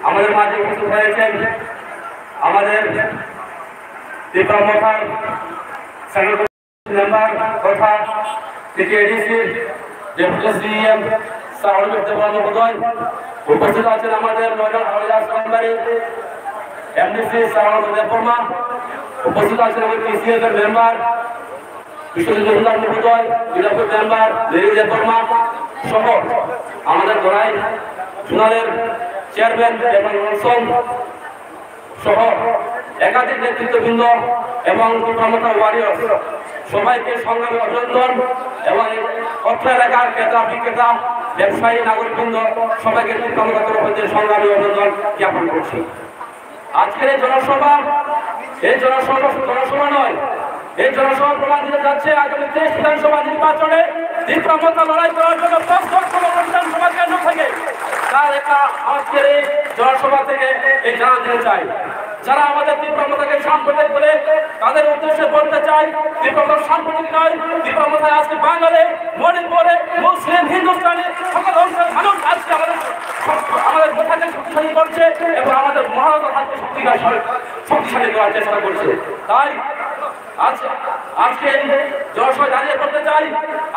আমাদের মাঝে উপস্থিত হয়েছেন আমাদের ত্রিপুরা মেম্বার তথা সিটিএডিসির ডেপুটি সিএম মহোদয়, উপস্থিত আছেন আমাদের নয়ডা হাওড়া আসনবাড়ি এমডিসি সারাউদ্দিন দেববর্মা, উপস্থিত আছেন আমাদের পিসিএফ এর মেম্বার বিশ্বজিৎ মহোদয়, বিধায়ক মেম্বার লেরি দেববর্মা সহ আমাদের গোড়াই সোনালের চেয়ারম্যান এবং সহ একাধিক নেতৃত্ববৃন্দ এবং ত্রিপুরা ওয়ারিয়র্স সবাইকে সংগ্রামী অভিনন্দন এবং অর্থ এলাকার ক্রেতা বিক্রেতা ব্যবসায়ী নাগরিকবৃন্দ সবাইকে ত্রিপুরা তরফে সংগ্রামী অভিনন্দন জ্ঞাপন করছি। আজকের এই জনসভা নয়, এই জনসভা প্রমাণ দিতে যাচ্ছে আগামী 23 বিধানসভা নির্বাচনে ত্রিপুরা লড়াই করার জন্য বিধানসভা কেন্দ্র থেকে তার একটা আজকের এই জনসভা থেকে এই জানা দিতে চাই। যারা আমাদের ত্রিপুরাকে সাম্প্রদায়িক বলে তাদের উদ্দেশ্যে বলতে চাই, ত্রিপুরা সাম্প্রদায়িক নয়। ত্রিপুরা আজকে বাঙালি, মণিপুরে, মুসলিম, হিন্দুস্তানি সকল অংশের মানুষ আজকে আমাদের কোথাকে শক্তিশালী করছে এবং আমাদের মহানতা হাতকে শক্তিশালী করার চেষ্টা করছে। তাই আজকে জনসভা দাঁড়িয়ে করতে চাই,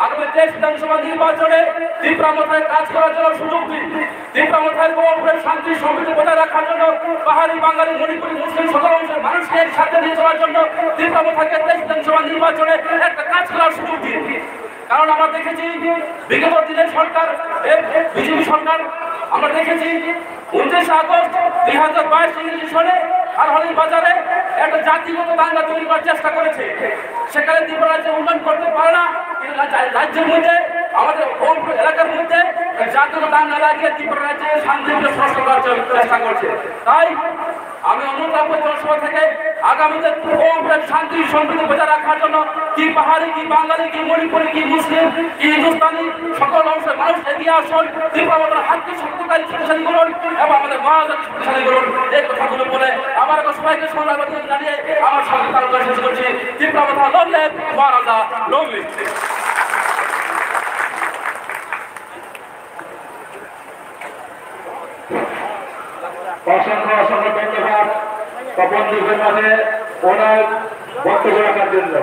আগামী 23 বিধানসভা নির্বাচনে ত্রিপুরা কাজ করার জন্য সুযোগ দিন। ত্রিপুরা শান্তি সমৃদ্ধি বজায় রাখার জন্য পাহাড়ি, বাঙালি, মণিপুরি, মুসলিম সকল অংশের মানুষকে একসাথে নিয়ে চলার জন্য ত্রিপুরা 23 বিধানসভা নির্বাচনে একটা কাজ করার সুযোগ দিন। কারণ আমরা দেখেছি বিগত দিনের সরকার, বিজেপি সরকার, আমরা দেখেছি 29 আগস্ট 2022 ইংরেজি সনে আরহালির বাজারে একটা জাতিগত দাঙ্গা তৈরি করার চেষ্টা করেছে। সেখানে ত্রিপুরা রাজ্যে উন্নয়ন করতে পারে না, রাজ্যের মধ্যে আমাদের এলাকার মধ্যে জাতিগত দাঙ্গা লাগিয়ে ত্রিপুরা রাজ্যে শান্তি নষ্ট করার চেষ্টা করছে। তাই আমি অনুরোধ রাখবো জনসভা থেকে আগামীতে শান্তি সম্প্রীতি বজায় রাখার জন্য কি পাহাড়ি, কি বাঙালি, কি মণিপুরি, কি মুসলিম, কি হিন্দুস্তানি সকল অংশের মানুষ এগিয়ে আসুন। ত্রিপুরা হাতকে শক্তিশালী করুন এবং আমাদের মহাজাতি শক্তিশালী করুন। এই কথাগুলো বলে আমার সবাইকে সংগ্রাম জানিয়ে আমার সরকার শেষ করছি। ত্রিপুরা লড়লে মহারাজা লড়লে। অসংখ্য ধন্যবাদ বন্ধুদের মাঝে ওনার বক্তব্য রাখার জন্য।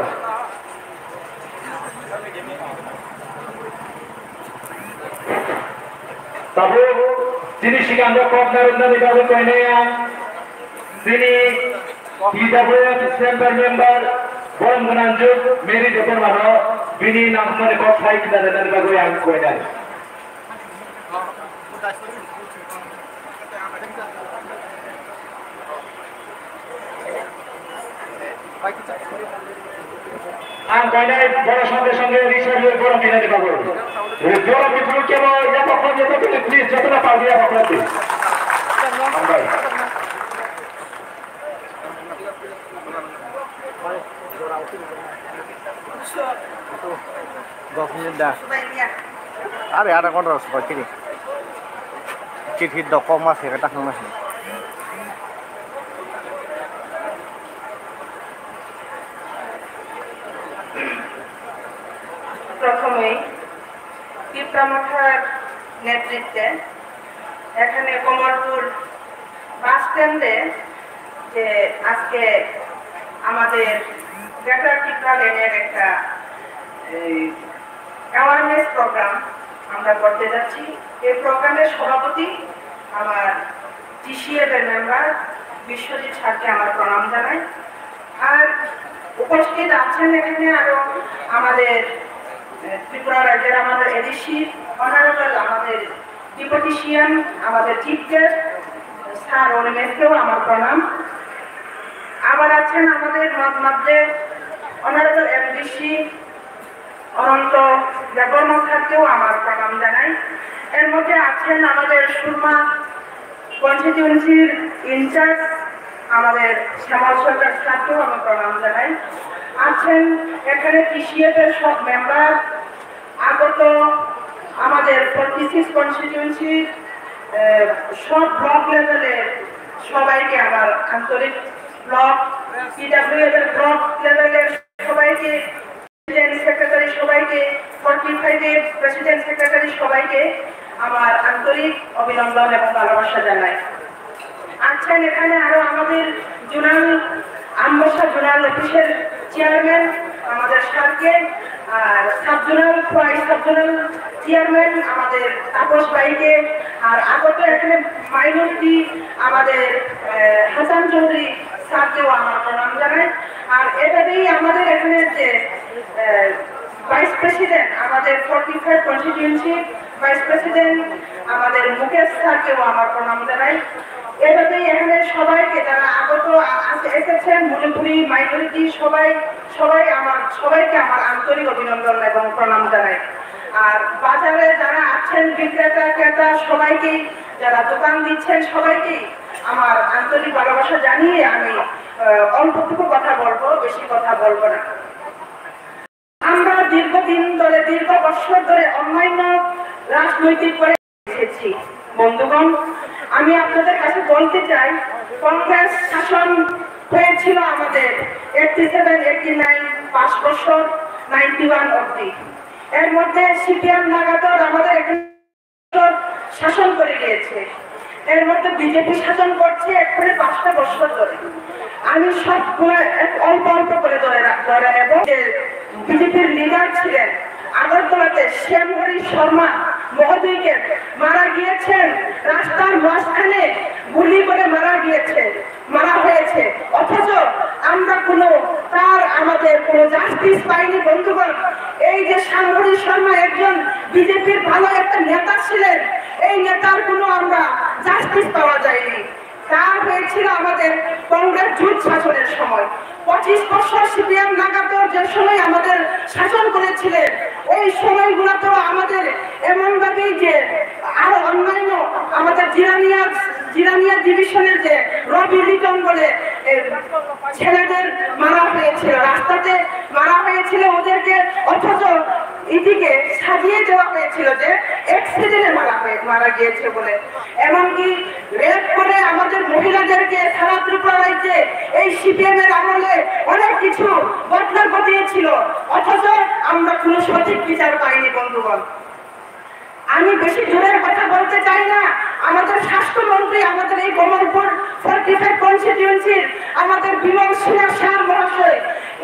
তবে যিনি সিকান্ত নরেন্দ্র তিনি সেন্ট্রাল মেম্বার বরং গুণাঞ্জুক মেরি দেবর বিনি নাম কথাই কিনা আইন করে দেয়। বড় সঙ্গে সঙ্গে রিসার্চের বড় মিলানি পাবো বড় মিত্র কেবল প্লিজ যতটা পাবি আপনাকে আরে আধা ঘন্টা চিনি চিঠির কম আছে এটা আছে। প্রথমেই ত্রিপুরা নেতৃত্বে এখানে কমলপুর বাস স্ট্যান্ডে যে আজকে আমাদের গ্রেটার ত্রিপুরা লেনের একটা অ্যাওয়ারনেস প্রোগ্রাম আমরা করতে যাচ্ছি। এই প্রোগ্রামের সভাপতি আমার টিসিএফ এর মেম্বার বিশ্বজিৎ স্যারকে আমার প্রণাম জানাই। আর উপস্থিত আছেন এখানে আরো আমাদের ত্রিপুরা রাজ্যের আমাদের এডিসি অনারেবল, আমাদের ডেপুটি সিএম, আমাদের চিফ গেস্ট স্যার অনিমেশকেও আমার প্রণাম। আবার আছেন আমাদের মধ্যে অনারেবল এমডিসি অনন্ত দেববর্মা স্যারকেও আমার প্রণাম জানাই। এর মধ্যে আছেন আমাদের সুরমা কনস্টিটিউয়েন্সির ইনচার্জ আমাদের শ্যামল সরকার স্যারকেও আমি প্রণাম জানাই। আছেন এখানে টিসিএফ এর সব মেম্বার, আগত আমাদের 46 কনস্টিটিউয়েন্সির সব ব্লক লেভেলের সবাইকে আমার আন্তরিক ব্লক পিডব্লিউএফ এর ব্লক লেভেলের সবাইকে, প্রেসিডেন্ট সেক্রেটারি সবাইকে, 45 এর প্রেসিডেন্ট সেক্রেটারি সবাইকে আমার আন্তরিক অভিনন্দন এবং ভালোবাসা জানাই। আছেন এখানে আরো আমাদের জোনাল আমবসা জোনাল অফিসের চেয়ারম্যান আমাদের স্যারকে, আর সাব জোনাল চেয়ারম্যান আমাদের তাপস ভাইকে, আর আগত এখানে মাইনরিটি আমাদের হাসান চৌধুরী স্যারকেও আমার প্রণাম জানাই। আর এটাতেই আমাদের এখানে যে ভাইস প্রেসিডেন্ট আমাদের 45 কনস্টিটিউয়েন্সি ভাইস প্রেসিডেন্ট আমাদের মুকেশ স্যারকেও আমার প্রণাম জানাই। এভাবেই এখানে সবাইকে যারা আগত এসেছেন মণিপুরি মাইনরিটি সবাইকে আমার আন্তরিক অভিনন্দন এবং প্রণাম জানাই। আর বাজারে যারা আছেন বিক্রেতা ক্রেতা সবাইকেই, যারা দোকান দিচ্ছেন সবাইকেই আমার আন্তরিক ভালোবাসা জানিয়ে আমি অল্পটুকু কথা বলবো, বেশি কথা বলবো না। আমরা দীর্ঘদিন ধরে দীর্ঘ বছর ধরে অন্যান্য রাজনৈতিক করে এসেছি। বন্ধুগণ, আমি আপনাদের কাছে বলতে চাই, কংগ্রেস শাসন হয়েছিল আমাদের 87, 89, 5 বছর 91 অব্দি। এর মধ্যে সিপিএম লাগাতার আমাদের এখানে শাসন করে গিয়েছে। এর মধ্যে বিজেপি শাসন করছে এখানে 5টা বছর ধরে। আমি সবগুলো অল্প অল্প করে ধরে নেব। যে বিজেপির লিডার ছিলেন আগরতলাতে শ্যামহরি শর্মা মহোদয়কে মারা গিয়েছেন, রাস্তার মাঝখানে গুলি করে মারা হয়েছে, অথচ আমরা আমাদের কোনো জাস্টিস পাইনি। বন্ধুগণ, এই যে শ্যামহরি শর্মা একজন বিজেপির ভালো একটা নেতা ছিলেন, এই নেতার কোনো আমরা জাস্টিস পাওয়া যায়নি। তা হয়েছিল আমাদের কংগ্রেস জোট শাসনের সময়। 25 বছর সিপিএম লাগাতার যে সময় আমাদের শাসন করেছিলেন, ওই সময়গুলোতেও আমাদের এমন ভাবেই যে আরো অন্যান্য আমাদের জিরানিয়া ডিভিশনের যে রবি লিটন বলে ছেলেদের মারা হয়েছিল, রাস্তাতে মারা হয়েছিল ওদেরকে, অথচ এদিকে সাজিয়ে দেওয়া হয়েছিল যে অ্যাক্সিডেন্টে মারা গিয়েছে বলে। এমনকি রেপ করে আমাদের মহিলাদেরকে সারা ত্রিপুরা রাজ্যে এই সিপিএম এর আমলে অনেক কিছু ঘটনা ঘটিয়েছিল, অথচ আমরা কোনো সঠিক বিচার পাইনি। বন্ধুগণ, আমি বেশি দূরের কথা বলতে চাই না। আমাদের স্বাস্থ্যমন্ত্রী আমাদের এই কমলপুর 45 কনস্টিটিউয়েন্সির আমাদের বিমল সিনহা স্যার মহাশয়,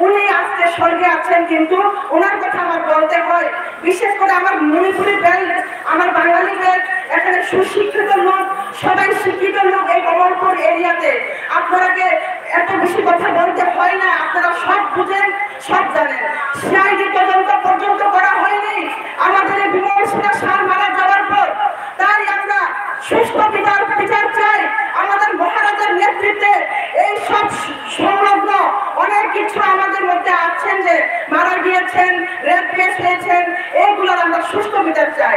উনি আজকে স্বর্গে আছেন, কিন্তু ওনার কথা আমার বলতে হয়। বিশেষ করে আমার মণিপুরি বেল্ট, আমার বাঙালি বেল্ট, এখানে সুশিক্ষিত লোক, সবাই শিক্ষিত লোক এই কমলপুর এরিয়াতে। আপনাকে এত বেশি কথা বলতে হয় না, আপনারা সব বুঝেন, সব জানেন। সিআইডি তদন্ত পর্যন্ত করা হয়নি আমাদের এই বিমল সিনহা স্যার মারা যাওয়ার পর। তাই আমরা সুস্থ বিচার চাই। আমাদের মহারাজার নেতৃত্বে এই সব সংলগ্ন অনেক কিছু আমাদের মধ্যে আছেন যে মারা গিয়েছেন, রেপ কেস হয়েছেন, এইগুলোর আমরা সুস্থ বিচার চাই।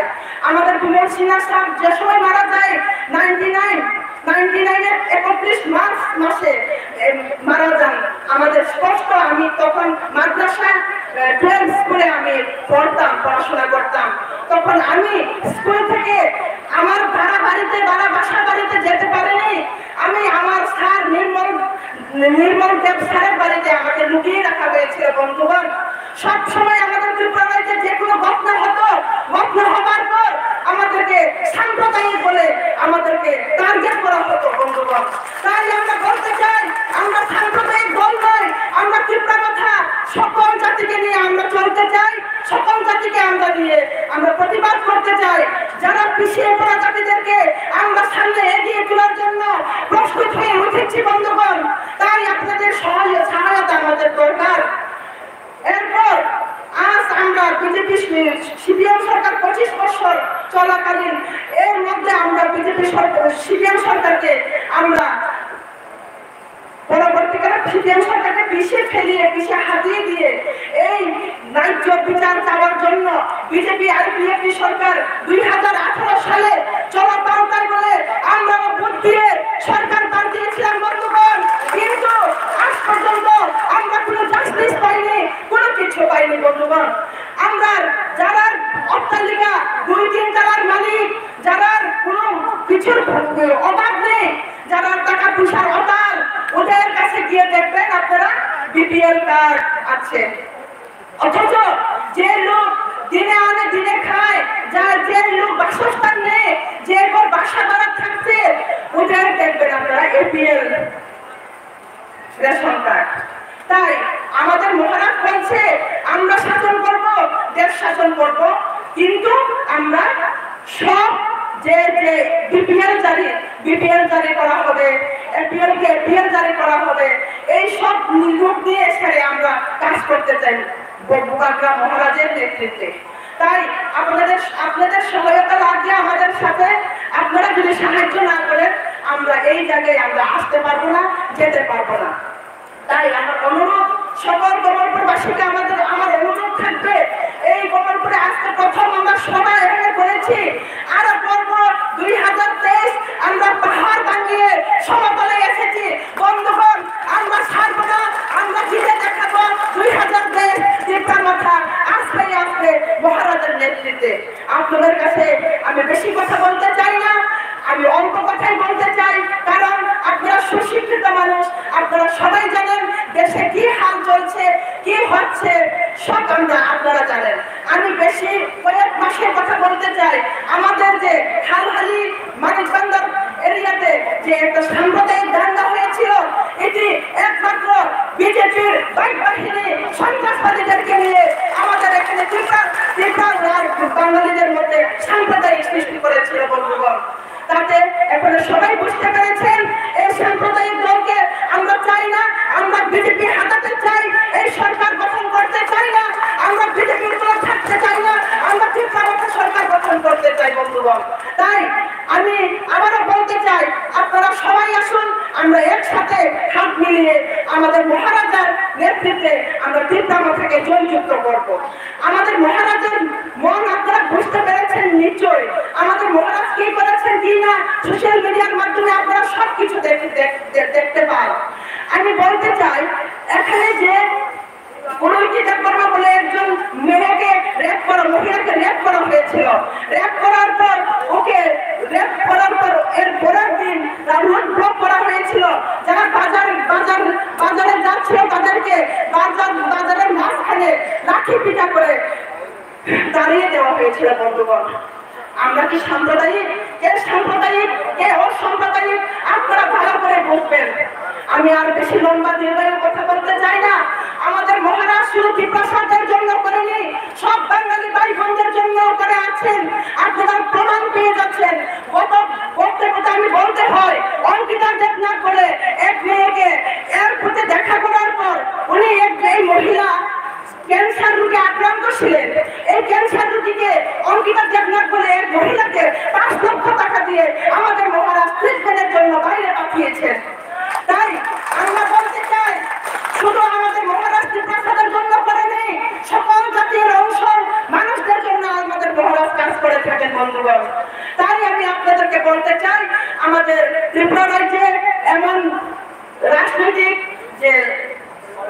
আমাদের বিমল সিনহা স্যার যে সময় মারা যায় 99-এর 31 মার্চ মাসে মারা যান। আমাদের স্পষ্ট, আমি তখন মাদ্রাসা 12 স্কুলে আমি পড়াশোনা করতাম। তখন আমি স্কুল থেকে আমার বাসা বাড়িতে যেতে পারিনি। আমি আমার স্যার নির্মল দেব স্যারের বাড়িতে আমাকে লুকিয়ে রাখা হয়েছিল। বন্ধুগণ, সব সময় আমাদের ত্রিপুরাতে যে কোনো ঘটনা হবার পর আমাদেরকে সাম্প্রদায়িক বলে আমাদেরকে টার্গেট করা হতো। বন্ধুগণ, তাই আমরা বলতে চাই, আমরা সাম্প্রদায়িক দল নয়, আমরা ত্রিপুরা কথা সকল জাতিকে নিয়ে আমরা চলতে চাই, সকল জাতিকে আমরা নিয়ে আমরা প্রতিবাদ করতে চাই। যারা পিছিয়ে পড়া জাতিদেরকে আমরা সামনে এগিয়ে তোলার জন্য প্রস্তুত হয়ে উঠেছি। বন্ধুগণ, তাই আপনাদের সহায়তা আমাদের দরকার। এরপর আজ আমরা বিজেপি সিপিএম সরকার 25 বছর চলাকালীন এর মধ্যে আমরা সিপিএম সরকারকে আমরা পরবর্তীকালে সিপিএম সরকারকে পিছিয়ে হাতিয়ে দিয়ে এই ন্যায্য বিচার চাওয়ার জন্য বিজেপি আইপিএফটি সরকার 2018 সালে চলপান্তার বলে আমরা ভোট দিয়ে সরকার পাল্টিয়েছিলাম। বন্ধুগণ, কিন্তু আজ পর্যন্ত আমরা কোনো জাস্টিস পাইনি, কোনো কিছু পাইনি। বন্ধুগণ, আমরা যারা অট্টালিকা 2-3 তলার মালিক, যারা কোনো কিছুর অভাব নেই, যারা টাকা পয়সার অভাব, ওদের কাছে গিয়ে দেখবেন আপনারা বিপিএল কার্ড আছে, অথচ যে লোক দিনে আনে দিনে খায়, যার যে লোক বাসস্থান নেই, যে ঘর বাসা ভাড়া থাকছে, ওদের দেখবেন আপনারা এপিএল রেশন কার্ড। তাই আমাদের মহারাজ বলছে আমরা শাসন করব, দেশ শাসন করব, কিন্তু আমরা সব যে যে বিপিএল জারি করা হবে, এপিএল কে এপিএল জারি করা হবে, এই সব নিয়োগ দিয়ে সেরে আমরা কাজ করতে চাই বুবাগ্রা মহারাজের নেতৃত্বে। তাই আপনাদের সহায়তা লাগবে আমাদের সাথে। আপনারা যদি সাহায্য না করেন আমরা এই জায়গায় আমরা আসতে পারবো না, যেতে পারবো না। তাই আমার অনুরোধ সকল গোপালপুরবাসীকে, আমার অনুরোধ থাকবে, এই গোপালপুরে আজকে প্রথম আমরা সবাই এখানে করেছি, আরো করবো 2023 আমরা পাহাড় ভাঙিয়ে সমতলে এসেছি। বন্ধুগণ, আমরা ছাড়বো না, আমরা জিতে দেখাবো 2023 ত্রিপুরার মাথা আস্তে আস্তে মহারাজের নেতৃত্বে। আপনাদের কাছে আমি বেশি কথা বলতে চাই না, আমি অল্প কথাই বলতে চাই, কারণ আপনারা সুশিক্ষিত মানুষ, আপনারা সবাই জানেন দেশে কি হাল চলছে, কি হচ্ছে, সব আপনারা জানেন। আমি বেশি কয়েক মাসের কথা বলতে চাই। আমাদের যে খালহালি মানিকবান্ধব এরিয়াতে যে একটা সাম্প্রদায়িক দাঙ্গা হয়েছিল, এটি একমাত্র বিজেপির বাইক বাহিনী সন্ত্রাসবাদীদেরকে নিয়ে আমাদের এখানে ত্রিপুরা বাঙালিদের মধ্যে সাম্প্রদায়িক সৃষ্টি করেছিল বন্ধুগণ। তাতে এখন সবাই বুঝতে পেরেছেন এই সাম্প্রদায়িক দলকে আমরা চাই না, আমরা বিজেপি হাতাতে চাই, এই সরকার গঠন করতে চাই না, আমরা বিজেপির দল থাকতে চাই না, আমরা ত্রিপুরা সরকার গঠন করতে চাই বন্ধুগণ। তাই আমি আবারও বলতে চাই, আপনারা সবাই আসুন, আমরা একসাথে হাত মিলিয়ে আমাদের মহারাজার নেতৃত্বে আমরা ত্রিপুরা থেকে জয়যুক্ত করব। আমাদের মহারাজার মন আপনারা বুঝতে পেরেছেন নিশ্চয়ই। আমাদের মহারাজ কি করেছেন কি না সোশ্যাল মিডিয়ার মাধ্যমে আপনারা সবকিছু দেখতে পান। আমি বলতে চাই, এখানে যে পুরোহিত কর্ম বলে একজন মহিলাকে রেপ করা হয়েছিল। রেপ করার পর এর পরের দিন রোড ব্লক করা হয়েছিল। যারা বাজারে যাচ্ছিল তাদেরকে বাজারের মাঝখানে লাঠি পিটা করে দাঁড়িয়ে দেওয়া হয়েছিল বন্ধুগণ। আমরা কি সাম্প্রদায়িক? কে সাম্প্রদায়িক, কে অসাম্প্রদায়িক আপনারা ভালো করে বুঝবেন। আমি আর বেশি লম্বা দীর্ঘায়ু কথা বলতে চাই না। আমাদের মহারাজ শুধু ত্রিপ্রাসাদের জন্য করেনি, সব বাঙালি ভাই বোনদের জন্য করে আছেন। আপনারা প্রমাণ পেয়ে যাচ্ছেন। গত বক্তব্যটা আমি বলতে হয়, অঙ্কিতা দেবনাথ বলে এক মেয়েকে এয়ারপোর্টে দেখা করার পর উনি এই মহিলা ক্যান্সার রোগে আক্রান্ত ছিলেন। এই ক্যান্সার রোগীকে অঙ্কিতা দেবনাথ বলে এক মহিলাকে 5 লক্ষ টাকা দিয়ে আমাদের মহারাজ ট্রিটমেন্টের জন্য বাইরে পাঠিয়েছেন। তাই আমরা বলতে চাই, শুধু আমাদের মহারাজ ত্রিপ্রাসাদের জন্য করে নেই, সকল জাতির অংশ মানুষদের জন্য আমাদের মহারাজ কাজ করে থাকেন বন্ধুগণ। তাই আমি আপনাদেরকে বলতে চাই, আমাদের ত্রিপুরা রাজ্যে এমন রাজনৈতিক যে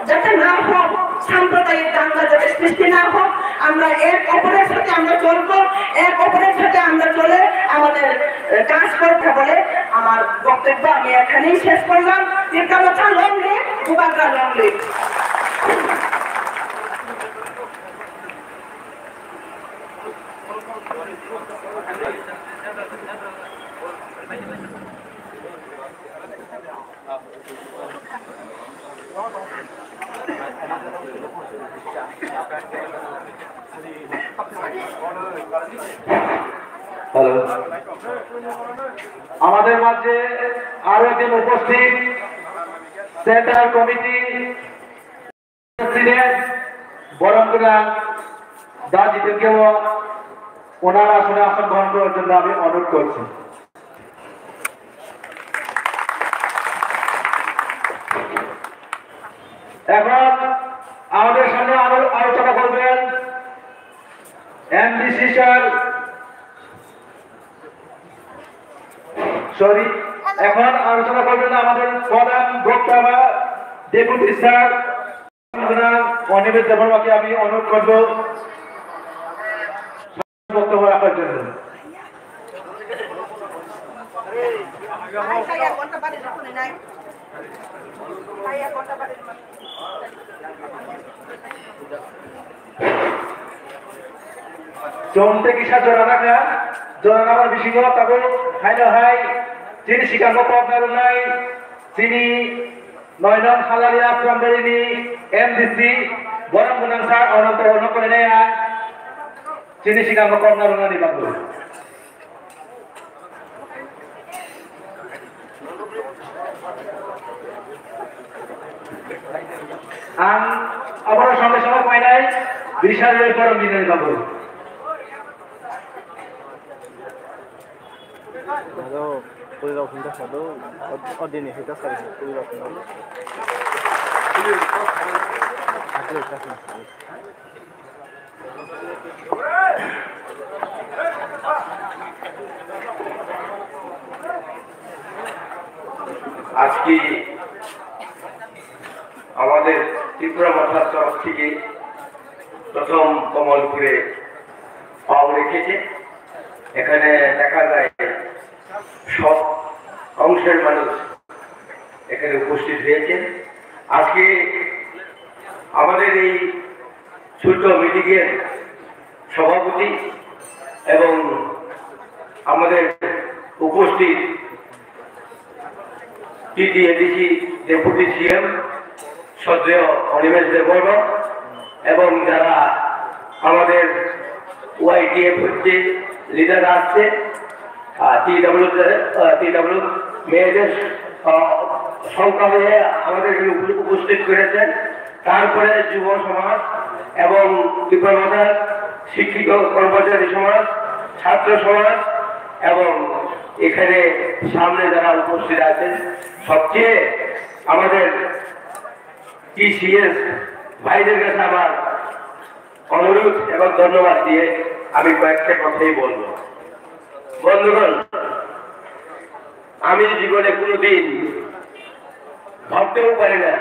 যাতে না হোক, সাম্প্রদায়িক দাঙ্গা যাতে সৃষ্টি না হোক, আমরা এক অপরের সাথে আমরা চলবো, এক অপরের সাথে আমরা চলে আমাদের কাজ করতে বলে আমার বক্তব্য আমি এখানেই শেষ করলাম। Tripura long live, Bubagra long live. আমাদের মাঝে আরো একজন উপস্থিত সেন্ট্রাল কমিটি প্রেসিডেন্ট বরমপুরা দাজিদেরকেও ওনার আসনে আসন গ্রহণ করার জন্য আমি অনুরোধ করছি। এখন আমাদের সামনে আলোচনা করবেন এমডিসি স্যার। এখন আলোচনা করবেন আমাদের প্রধান বক্তা বা ডেপুটি স্যার অনিমেষ দেববর্মাকে আমি অনুরোধ করবো বক্তব্য রাখার জন্য। জমতে কিসা জোড়া নামার বেশি গো তবে হাইলো হাই যিনি শিকাগো পাবনার নাই তিনি 9 নং খালালিয়া প্রাম্বেরিনি এমডিসি বরং গুনাং স্যার অনন্ত অন্য করে নেয় যিনি শিকাগো পাবনার নাই বাবু আমার সঙ্গে সঙ্গে পাই নাই বিশালের পরম দিনের বাবু Hello, tôi đâu không có đâu. Ở đây này kita sekali tôi đâu không. Aku dah tak tahu. আজকে আমাদের ত্রিপুরা মাথার তরফ থেকে প্রথম কমলপুরে পাও রেখেছে। এখানে দেখা যায় সব অংশের মানুষ এখানে উপস্থিত হয়েছেন। আজকে আমাদের এই ছোট মিটিংয়ের সভাপতি এবং আমাদের উপস্থিত টিটিএডিসি ডেপুটি সিএম শ্রদ্ধেয় অনিমেষ দেববর্মা এবং যারা আমাদের ওয়াইটিএফ হচ্ছে লিডার আসছে টিডব্লিউ মেয়েদের সংখ্যা হয়ে আমাদের উপস্থিত করেছেন। তারপরে যুব সমাজ এবং ডিপ্লোমাদার শিক্ষিত কর্মচারী সমাজ ছাত্র সমাজ এবং এখানে সামনে যারা উপস্থিত আছেন সবচেয়ে আমাদের টিসিএস ভাইদের কাছে আমার অনুরোধ এবং ধন্যবাদ দিয়ে আমি কয়েকটা কথাই বলবো। বন্ধুগণ, আমি জীবনে কোনোদিন ভাবতেও পারি না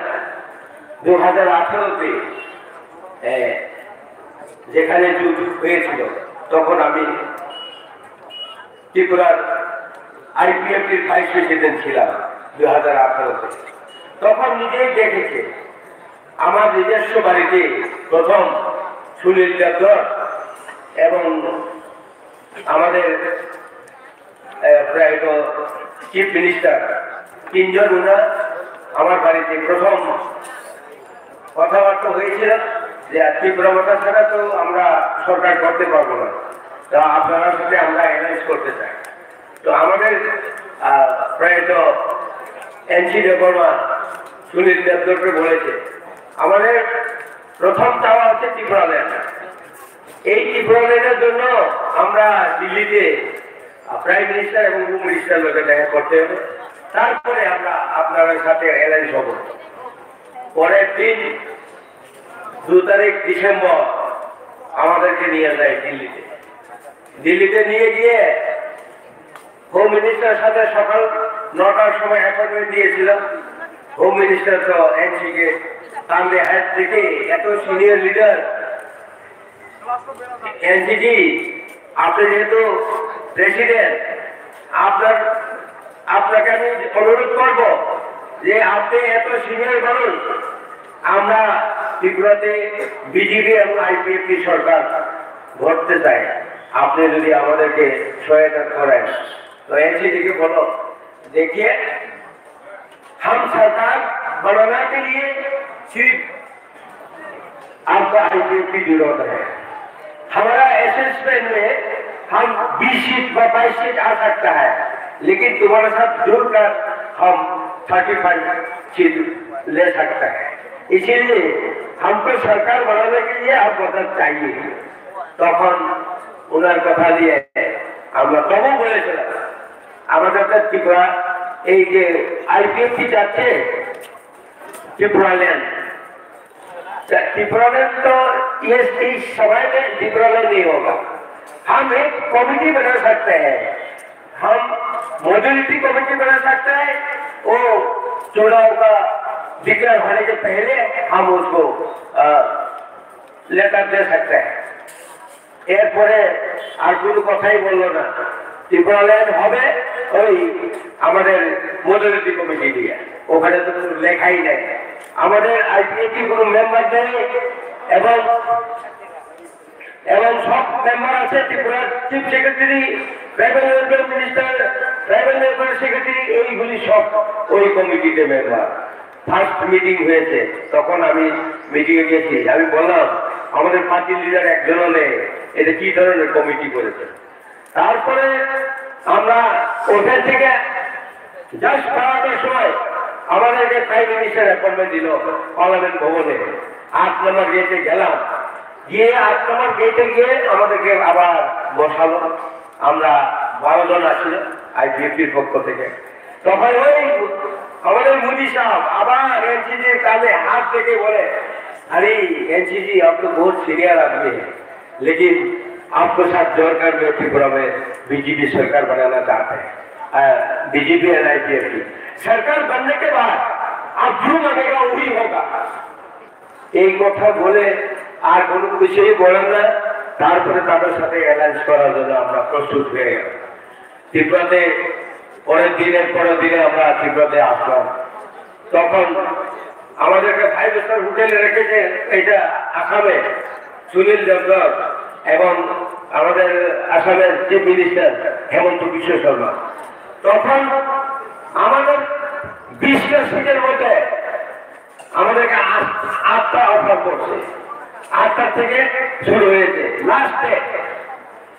2018-তে যেখানে যুদ্ধ হয়েছিল তখন আমি ত্রিপুরার আইপিএফটির ভাইস প্রেসিডেন্ট ছিলাম 2018-তে। তখন নিজেই দেখেছে আমার নিজস্ব বাড়িতে প্রথম সুনীল দেবধর এবং আমাদের প্রায় চিফ মিনিস্টার তিনজন ওনার আমার বাড়িতে প্রথম কথাবার্তা হয়েছিল যে ত্রিপুরা ভাষা ছাড়া তো আমরা সরকার করতে পারবো না, তা আপনার সাথে আমরা অ্যানাউন্স করতে চাই। তো আমাদের প্রায় এনসি দেববর্মা সুনীল দেবধরকে বলেছে আমাদের প্রথম চাওয়া হচ্ছে ত্রিপুরা ল্যান্ড। এই ত্রিপুরা ল্যান্ডের জন্য আমরা দিল্লিতে প্রাইম মিনিস্টার এবং হোম মিনিস্টার লোকে দেখা করতে হবে, তারপরে আমরা আপনাদের সাথে অ্যালায়েন্স হব। পরের দিন 2 তারিখ ডিসেম্বর আমাদেরকে নিয়ে যায় দিল্লিতে নিয়ে গিয়ে হোম মিনিস্টারের সাথে সকাল 9টার সময় অ্যাপয়েন্টমেন্ট দিয়েছিলাম। হোম মিনিস্টার তো এনসিকে সামনে হাত থেকে এত সিনিয়র লিডার এনসিজি, আপনি যেহেতু প্রেসিডেন্ট আপনাকে আমি অনুরোধ করব যে আপনি এত সিনিয়র মানুষ, আমরা ত্রিপুরাতে বিজেপি এবং আইপিএফটি সরকার গড়তে চাই, আপনি যদি আমাদেরকে সহায়তা করেন। तो एनसीडी के बोलो देखिए हम सरकार बनाने के लिए सिर्फ आपको आईपीएफ की जरूरत है। हमारा असेसमेंट में हम 20 सीट व 22 सीट आ सकता है, लेकिन तुम्हारे साथ जुड़कर हम 35 सीट ले सकते हैं। इसीलिए हमको सरकार बनाने के लिए आप मदद चाहिए। তখন ওনার কথা দিয়ে আমরা তবু বলেছিলাম আমাদের ত্রিপুরা এই যে आईपीएफटी যাচ্ছে त्रिपुरा लैंड तो ये इस समय में त्रिपुरा लैंड नहीं होगा। हम एक कमेटी बना सकते हैं, हम मॉड्यूलिटी कमेटी बना सकते हैं, वो चुनाव का डिक्लेयर होने के पहले हम उसको लेटर दे सकते हैं। এরপরে আর কোনো কথাই বললো না, ত্রিপুরা ল্যান্ড হবে ওই আমাদের মডেলিটি কমিটি দিয়ে, ওখানে তো লেখাই নেই আমাদের আইপিএফটি কোনো মেম্বার নেই এবং এবং সব মেম্বার আছে, ত্রিপুরার chief secretary, tribal welfare minister, tribal welfare secretary, এইগুলি সব ওই কমিটিতে মেম্বার। ফার্স্ট মিটিং হয়েছে, তখন আমি মিটিংয়ে গেছি। আমি বললাম আমাদের পার্টি লিডার একজনও নেই, এটা কি ধরনের কমিটি করেছে। তারপরে আমরা ওখান থেকে জাস্ট 12টার সময় আমাদেরকে প্রাইম মিনিস্টার অ্যাপয়েন্টমেন্ট দিল পার্লামেন্ট ভবনে। 8 নম্বর গেটে গেলাম, গিয়ে 8 নম্বর গেটে গিয়ে আমাদেরকে আবার বসালো। আমরা 12 জন আছি আইপিএফটির পক্ষ থেকে। তখন ওই আমাদের মোদি সাহেব আবার एनसीसी काले हाथ देके बोले, अरे एनसीसी आप तो बहुत सीनियर आदमी है, लेकिन आपको साथ जोड़कर मैं त्रिपुरा में बीजेपी सरकार बनाना चाहते हैं, बीजेपी और आईपीएफटी सरकार बनने के बाद आप जो मांगेगा वही होगा। এই কথা বলে আর কোনো কিছুই বলেন না। তারপরে তাদের সাথে অ্যালায়েন্স করার জন্য আমরা প্রস্তুত হয়ে গেলাম। ত্রিপুরাতে পরের দিনে আমরা ত্রিপুরাতে আসলাম। তখন আমাদেরকে 5 স্টার হোটেলে রেখেছে এটা আসামে সুনীল দেবদর এবং আমাদের আসামের চিফ মিনিস্টার হেমন্ত বিশ্ব শর্মা। তখন আমাদের 20টা সিটের মধ্যে আমাদেরকে 8টা অফার করছে। 8টা থেকে শুরু হয়েছে, লাস্টে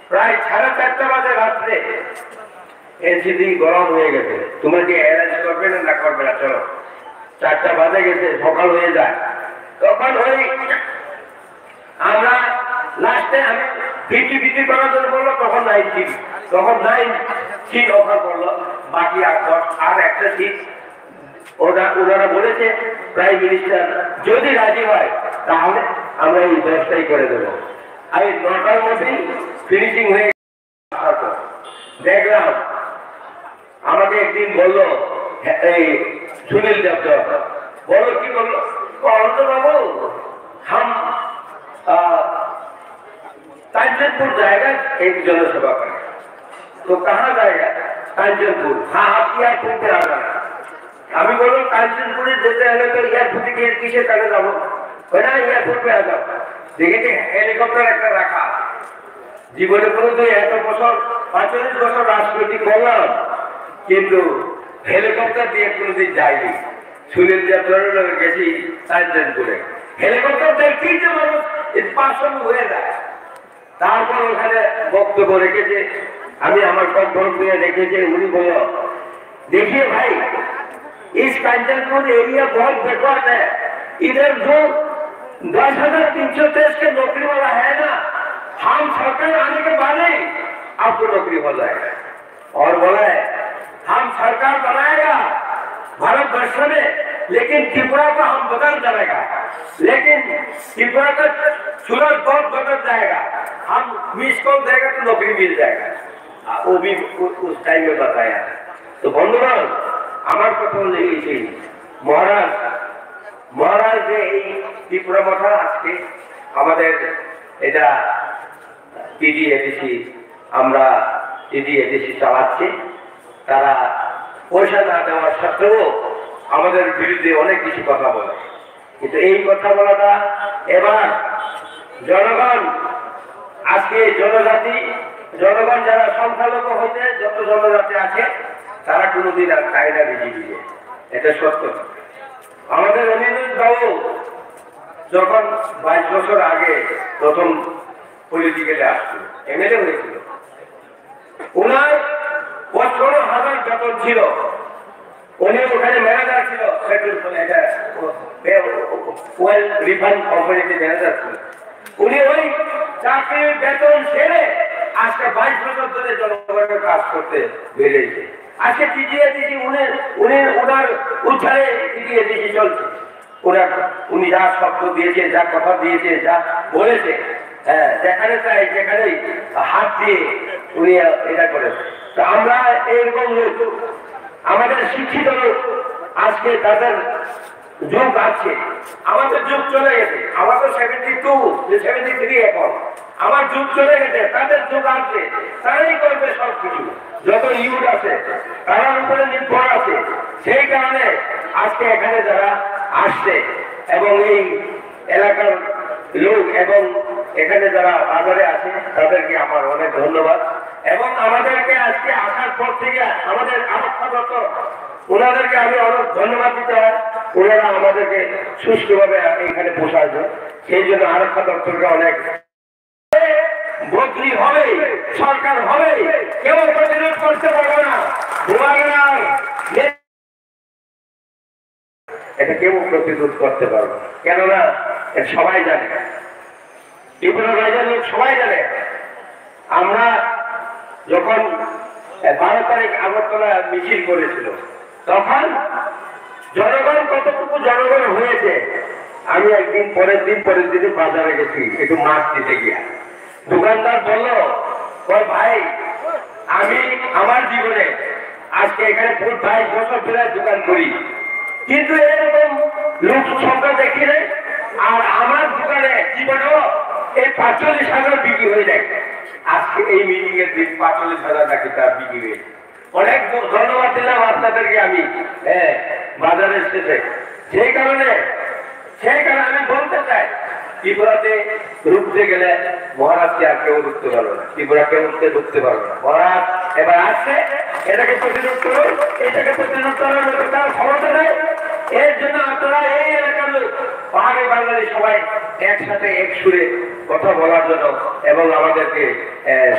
প্রায় 4:30 বাজে রাত্রে এনসিসি গরম হয়ে গেছে, তোমরা কি অ্যারেঞ্জ করবে না করবে না, চলো। 4টা বাজে গেছে, সকাল হয়ে যায়। তখন ওই আমরা লাস্টে আমি 50-50 করার জন্য বললো, তখন 9 সিট অফার করলো, বাকি আর একটা সিট ওনারা বলেছে প্রাইম মিনিস্টার যদি রাজি হয় তাহলে আমরা এই 10টাই করে দেবো। আমি 9টার মধ্যেই ফিনিশিং হয়ে দেখলাম। আমাকে একদিন বললো এই সুনীল দেবদর, বললো কি বললো, বাবু हम कांचनपुर जाएगा एक जनसभा करें, तो कहाँ जाएगा? कांचनपुर। हाँ, आप एयरपोर्ट पे आ जाना। আমি বললাম কাঞ্চনপুরে যেতে হলে তো এয়ারপোর্টে গিয়ে কিসের কাজে যাবো? না, এয়ারপোর্ট পে যাও। দেখেছি হেলিকপ্টার একটা রাখা। জীবনে কোনোদিন এত বছর 45 বছর রাজনৈতিক করলাম, কিন্তু হেলিকপ্টার দিয়ে কোনোদিন যাইনি। সুনীল দেবদরের গেছি কাঞ্চনপুরে, হেলিকপ্টার দেখতেই যে মানুষ 500 হয়ে যায়। তারপর ওখানে বক্তব্য রেখেছে, আমি আমার কন্ট্রোল দিয়ে রেখেছি। উনি বলল, देखिए भाई, इस कांचनपुर एरिया बहुत बैकवर्ड है, इधर जो 10,323 के नौकरी वाला है ना, हम सरकार आने के बाद ही आपको नौकरी हो जाएगा। और बोला है हम सरकार बनाएगा भारत वर्ष में, लेकिन त्रिपुरा को हम बदल करेगा, लेकिन त्रिपुरा का सूरत बहुत बदल जाएगा, हम मिस कॉल देगा तो नौकरी मिल जाएगा। वो भी उस टाइम में बताया। तो बंधुगण, আমার কথা হলো এই মহারাজ যে এই ত্রিপুরা মঠা আজকে আমাদের এটা টিডিএডিসি, আমরা টিডিএডিসি চালাচ্ছি। তারা পয়সা না দেওয়ার সত্ত্বেও আমাদের বিরুদ্ধে অনেক কিছু কথা বলে, কিন্তু এই কথা বলাটা এবার জনগণ, আজকে জনগণ যারা সংখ্যালঘু হয়েছে, যত জনজাতি আছে তারা কোনোদিন আর খায় না বিজেপিকে, এটা সত্য। আমাদের অনিরুদ্ধ বাবু যখন 22 বছর আগে প্রথম পলিটিক্যালে আসছিল, এমএলএ হয়েছিল, ওনার 15,000 বেতন ছিল। উনি ওখানে ম্যানেজার ছিল, ওয়েল রিফাইন কোম্পানিতে ম্যানেজার ছিল। উনি ওই চাকরির বেতন ছেড়ে আজকে 22 বছর ধরে জনগণের কাজ করতে বেরিয়েছে। আজকে টিডিএডিসি ওনার উদ্ধারে টিডিএডিসি চলছে। উনি যা শব্দ দিয়েছে, যা কথা দিয়েছে, যা বলেছে, হ্যাঁ, যেখানে চাই যেখানেই হাত দিয়ে উনি এটা করেছে। তো আমরা এইরকম লোক, আমাদের শিক্ষিত লোক, আজকে তাদের যুগ আছে, আমাদের যুগ চলে গেছে। আমাদের 73 এখন, আমার যুগ চলে গেছে, তাদের যুগ আছে, তারাই করবে সবকিছু। যত ইউথ আছে তারার উপরে নির্ভর আছে। সেই কারণে আজকে এখানে যারা আসছে এবং এই এলাকার লোক এবং এখানে যারা বাজারে আছে তাদেরকে আমার অনেক ধন্যবাদ। এবং আমাদেরকে আজকে আসার পর থেকে আমাদের আরক্ষাগত ওনাদেরকে আমি অনেক ধন্যবাদ দিতে হয়। ওনারা আমাদেরকে সুষ্ঠুভাবে এখানে পোষায়, সেই জন্য আরক্ষা দপ্তরকে অনেক বদলি হবে, সরকার হবে, কেউ প্রতিরোধ করতে পারবে না। এটা কেউ প্রতিরোধ করতে পারবে না, কেননা সবাই জানে, ত্রিপুরা রাজ্যের লোক সবাই জানে। আমরা যখন 12 তারিখ আগরতলা মিছিল করেছিল তখন জনগণ কতটুকু জনগণ হয়েছে, আমি একদিন পরের দিনে বাজারে গেছি একটু মাছ দিতে গিয়া। দোকানদার বললো, ভাই আমি আমার জীবনে আজকে এখানে 22 বছর ধরে দোকান করি, কিন্তু এরকম লোক সংখ্যা দেখি নাই। আর আমার দোকানে জীবনেও এই 45,000 বিক্রি হয়ে যায়। আজকে এই মিটিং এর দিন 45,000 নাকি তার বিক্রি হয়ে। অনেক ধন্যবাদ দিলাম আপনাদেরকে আমি বাজারের শেষে। সেই কারণে আমি বলতে চাই, ত্রিপুরাতে ঢুকতে গেলে মহারাজকে আর কেউ ঢুকতে পারবে না, ত্রিপুরা কেউ ঢুকতে পারবে না। মহারাজ এবার আসছে, এটাকে প্রতিরোধ করুন, এটাকে প্রতিরোধ করার মতো তার ক্ষমতা নেই। এর জন্য আপনারা এই এলাকার লোক পাহাড়ি বাঙালি সবাই একসাথে এক সুরে কথা বলার জন্য এবং আমাদেরকে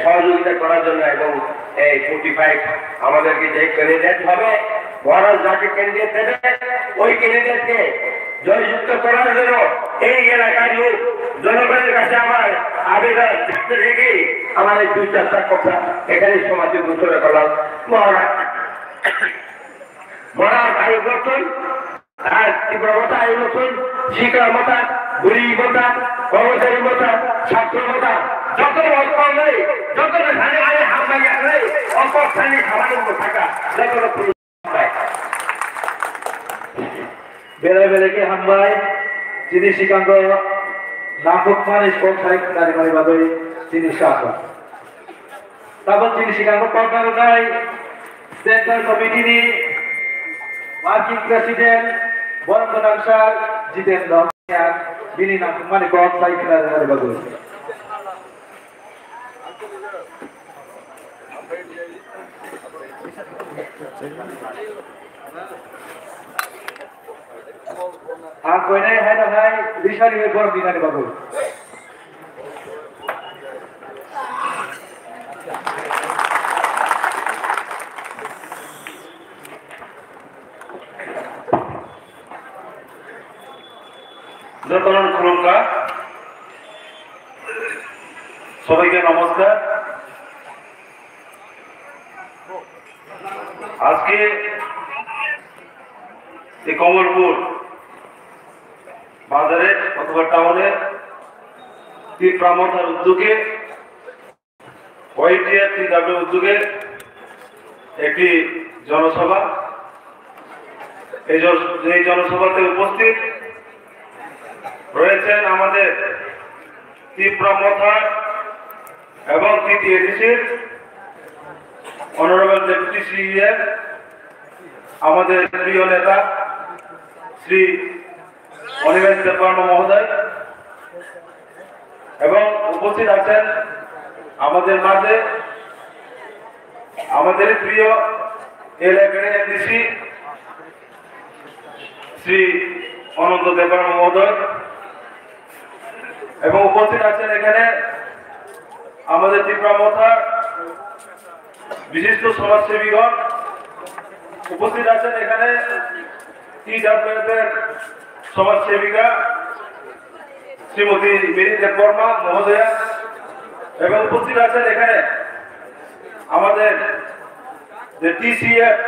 সহযোগিতা করার জন্য এবং এই 45 আমাদেরকে যে ক্যান্ডিডেট হবে, মহারাজ যাকে ক্যান্ডিডেট দেবে ওই ক্যান্ডিডেটকে জয়যুক্ত করার জন্য এই এলাকার লোক জনগণের কাছে আমার আবেদন রেখে আমার এই 2-4টা কথা এখানে সমাজে ঘোষণা করলাম। মহারাজ আয়ু বর্তন আর ত্রিপুরা মতা আয়ু বর্তন, শিক্ষা মতা, গুড়ি মতা, কর্মচারী মতা, ছাত্র মতা, যত অল্প নেই, যত ধানে আরে হামবাই আসলে অল্প স্থানে খাবার থাকা যত বেড়ে বেড়েকে হামবাই যিনি শিকাঙ্গ নাফকমান স্পোক সাহিত্য কারিগরি বাদই তিনি শাসক তখন তিনি শিকাঙ্গ পর্দারদায় central committee ni working president বরন্দনাংসার জিতেন্দ্র বিনি নাফকমান স্পোক সাহিত্য কারিগরি বাদই আর कोई नहीं है ना भाई विशाल ये गौरव दिना ने बाबू যতজন খুলুঙ্গা সবাইকে নমস্কার। আজকে এই কমলপুর বাজারে অথবা টাউনে ত্রিপুরা মতার উদ্যোগে OITF-TW উদ্যোগে একটি জনসভা, এই জনসভাতে উপস্থিত রয়েছেন আমাদের ত্রিপুরা মথা এবং তৃতীয় এডিসির অনারেবল ডেপুটি সিএম আমাদের প্রিয় নেতা শ্রী অনিমেষ দেববর্মা মহোদয় এবং উপস্থিত আছেন আমাদের মাঝে আমাদের প্রিয় এলাকার এমডিসি শ্রী অনন্ত দেববর্মা মহোদয় এবং উপস্থিত আছেন এখানে আমাদের ত্রিপুরা মথা বিশিষ্ট সমাজসেবীগণ, উপস্থিত আছেন এখানে TWF এর সমাজসেবিকা শ্রীমতী মিনি দেববর্মা মহোদয়া এবং উপস্থিত আছেন এখানে আমাদের যে TCF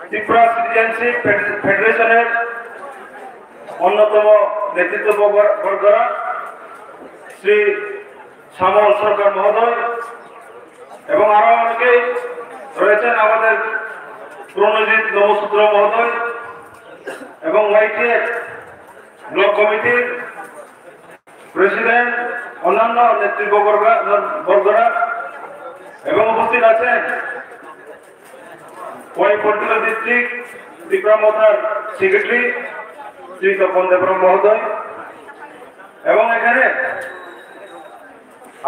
ত্রিপুরা সিটিজেনশিপ ফেডারেশনের অন্যতম নেতৃত্ব বর্গরা শ্রী শ্যামল সরকার মহোদয় এবং আরো অনেকেই রয়েছেন, আমাদের প্রণজিৎ নবসূত্র মহোদয় এবং OITF ব্লক কমিটির প্রেসিডেন্ট, অন্যান্য নেতৃবর্গরা এবং উপস্থিত আছেন ওই পলিটিক্যাল ডিস্ট্রিক্ট ত্রিপুরা মথার সেক্রেটারি শ্রী তপন দেবরাম মহোদয় এবং এখানে